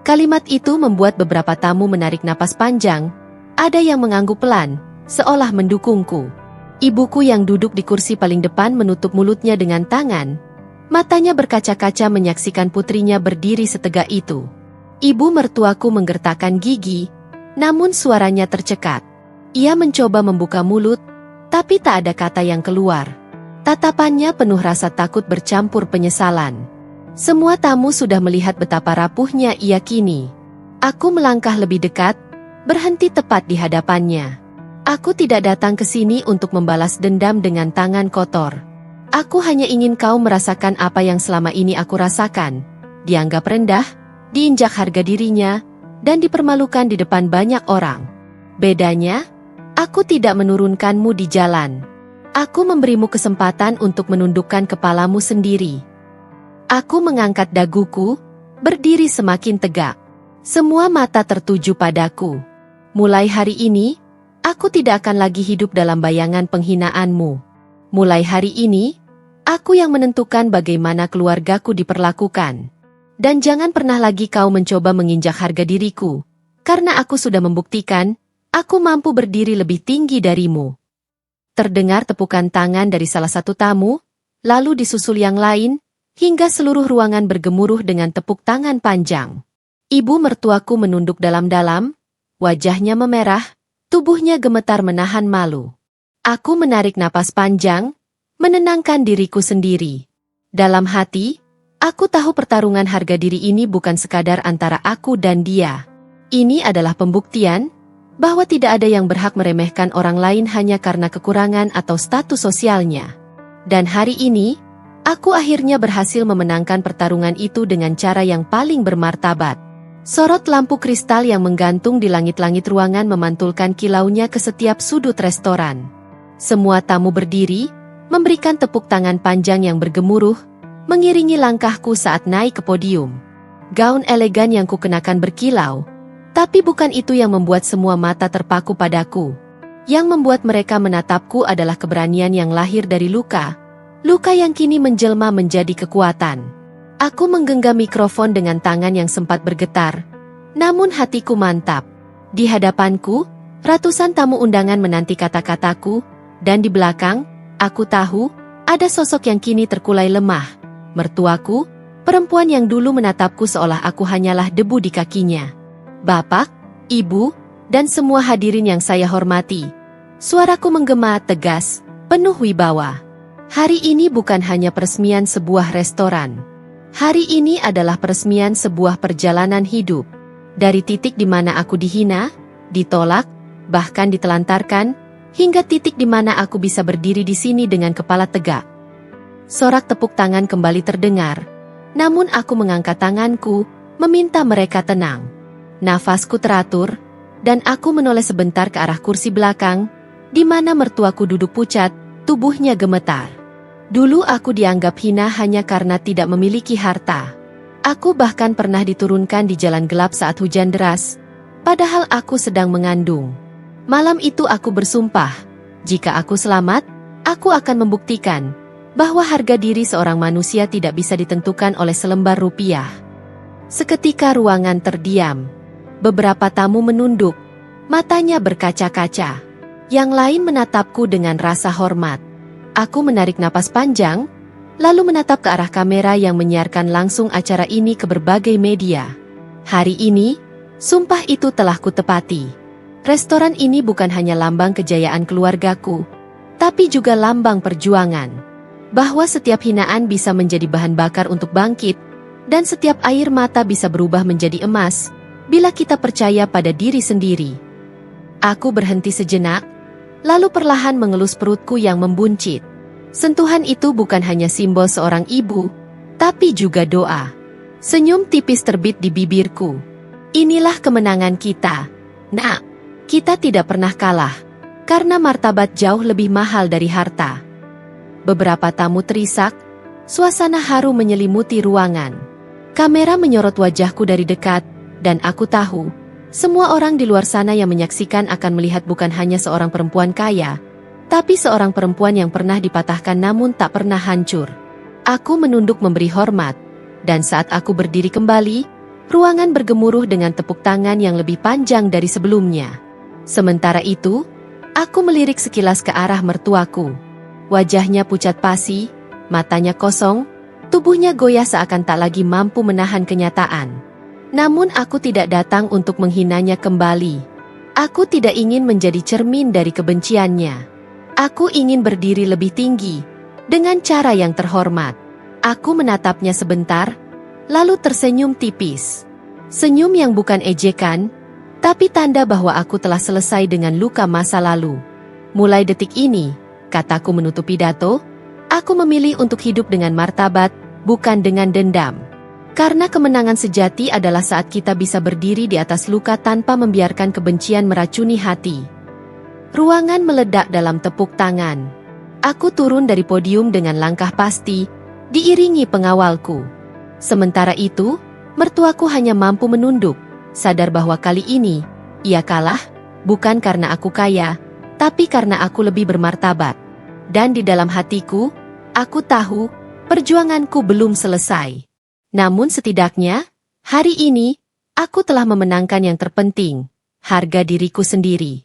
Kalimat itu membuat beberapa tamu menarik napas panjang, ada yang mengangguk pelan, seolah mendukungku. Ibuku yang duduk di kursi paling depan menutup mulutnya dengan tangan. Matanya berkaca-kaca menyaksikan putrinya berdiri setegak itu. Ibu mertuaku menggertakkan gigi, namun suaranya tercekat. Ia mencoba membuka mulut, tapi tak ada kata yang keluar. Tatapannya penuh rasa takut bercampur penyesalan. Semua tamu sudah melihat betapa rapuhnya ia kini. Aku melangkah lebih dekat, berhenti tepat di hadapannya. Aku tidak datang ke sini untuk membalas dendam dengan tangan kotor. Aku hanya ingin kau merasakan apa yang selama ini aku rasakan. Dianggap rendah, diinjak harga dirinya, dan dipermalukan di depan banyak orang. Bedanya, aku tidak menurunkanmu di jalan. Aku memberimu kesempatan untuk menundukkan kepalamu sendiri. Aku mengangkat daguku, berdiri semakin tegak. Semua mata tertuju padaku. Mulai hari ini, aku tidak akan lagi hidup dalam bayangan penghinaanmu. Mulai hari ini, aku yang menentukan bagaimana keluargaku diperlakukan. Dan jangan pernah lagi kau mencoba menginjak harga diriku, karena aku sudah membuktikan, aku mampu berdiri lebih tinggi darimu. Terdengar tepukan tangan dari salah satu tamu, lalu disusul yang lain, hingga seluruh ruangan bergemuruh dengan tepuk tangan panjang. Ibu mertuaku menunduk dalam-dalam, wajahnya memerah, tubuhnya gemetar menahan malu. Aku menarik napas panjang, menenangkan diriku sendiri. Dalam hati, aku tahu pertarungan harga diri ini bukan sekadar antara aku dan dia. Ini adalah pembuktian bahwa tidak ada yang berhak meremehkan orang lain hanya karena kekurangan atau status sosialnya. Dan hari ini, aku akhirnya berhasil memenangkan pertarungan itu dengan cara yang paling bermartabat. Sorot lampu kristal yang menggantung di langit-langit ruangan memantulkan kilaunya ke setiap sudut restoran. Semua tamu berdiri, memberikan tepuk tangan panjang yang bergemuruh, mengiringi langkahku saat naik ke podium. Gaun elegan yang kukenakan berkilau, tapi bukan itu yang membuat semua mata terpaku padaku. Yang membuat mereka menatapku adalah keberanian yang lahir dari luka, luka yang kini menjelma menjadi kekuatan. Aku menggenggam mikrofon dengan tangan yang sempat bergetar, namun hatiku mantap. Di hadapanku, Ratusan tamu undangan menanti kata-kataku, dan di belakang, aku tahu, ada sosok yang kini terkulai lemah. Mertuaku, perempuan yang dulu menatapku seolah aku hanyalah debu di kakinya. Bapak, Ibu, dan semua hadirin yang saya hormati. Suaraku menggema tegas, penuh wibawa. Hari ini bukan hanya peresmian sebuah restoran. Hari ini adalah peresmian sebuah perjalanan hidup. Dari titik di mana aku dihina, ditolak, bahkan ditelantarkan, hingga titik di mana aku bisa berdiri di sini dengan kepala tegak. Sorak tepuk tangan kembali terdengar. Namun aku mengangkat tanganku, meminta mereka tenang. Nafasku teratur, dan aku menoleh sebentar ke arah kursi belakang, di mana mertuaku duduk pucat, tubuhnya gemetar. Dulu aku dianggap hina hanya karena tidak memiliki harta. Aku bahkan pernah diturunkan di jalan gelap saat hujan deras, padahal aku sedang mengandung. Malam itu aku bersumpah, jika aku selamat, aku akan membuktikan bahwa harga diri seorang manusia tidak bisa ditentukan oleh selembar rupiah. Seketika ruangan terdiam. Beberapa tamu menunduk, matanya berkaca-kaca. Yang lain menatapku dengan rasa hormat. Aku menarik napas panjang, lalu menatap ke arah kamera yang menyiarkan langsung acara ini ke berbagai media. Hari ini, sumpah itu telah kutepati. Restoran ini bukan hanya lambang kejayaan keluargaku, tapi juga lambang perjuangan. Bahwa setiap hinaan bisa menjadi bahan bakar untuk bangkit, dan setiap air mata bisa berubah menjadi emas, bila kita percaya pada diri sendiri. Aku berhenti sejenak, lalu perlahan mengelus perutku yang membuncit. Sentuhan itu bukan hanya simbol seorang ibu, tapi juga doa. Senyum tipis terbit di bibirku. Inilah kemenangan kita. Nak, kita tidak pernah kalah, karena martabat jauh lebih mahal dari harta. Beberapa tamu terisak, suasana haru menyelimuti ruangan. Kamera menyorot wajahku dari dekat, dan aku tahu, semua orang di luar sana yang menyaksikan akan melihat bukan hanya seorang perempuan kaya, tapi seorang perempuan yang pernah dipatahkan namun tak pernah hancur. Aku menunduk memberi hormat, dan saat aku berdiri kembali, ruangan bergemuruh dengan tepuk tangan yang lebih panjang dari sebelumnya. Sementara itu, aku melirik sekilas ke arah mertuaku. Wajahnya pucat pasi, matanya kosong, tubuhnya goyah seakan tak lagi mampu menahan kenyataan. Namun aku tidak datang untuk menghinanya kembali. Aku tidak ingin menjadi cermin dari kebenciannya. Aku ingin berdiri lebih tinggi, dengan cara yang terhormat. Aku menatapnya sebentar, lalu tersenyum tipis. Senyum yang bukan ejekan, tapi tanda bahwa aku telah selesai dengan luka masa lalu. Mulai detik ini, kataku menutup pidato, aku memilih untuk hidup dengan martabat, bukan dengan dendam. Karena kemenangan sejati adalah saat kita bisa berdiri di atas luka tanpa membiarkan kebencian meracuni hati. Ruangan meledak dalam tepuk tangan. Aku turun dari podium dengan langkah pasti, diiringi pengawalku. Sementara itu, mertuaku hanya mampu menunduk, sadar bahwa kali ini, ia kalah, bukan karena aku kaya, tapi karena aku lebih bermartabat. Dan di dalam hatiku, aku tahu, perjuanganku belum selesai. Namun setidaknya, hari ini, aku telah memenangkan yang terpenting, harga diriku sendiri.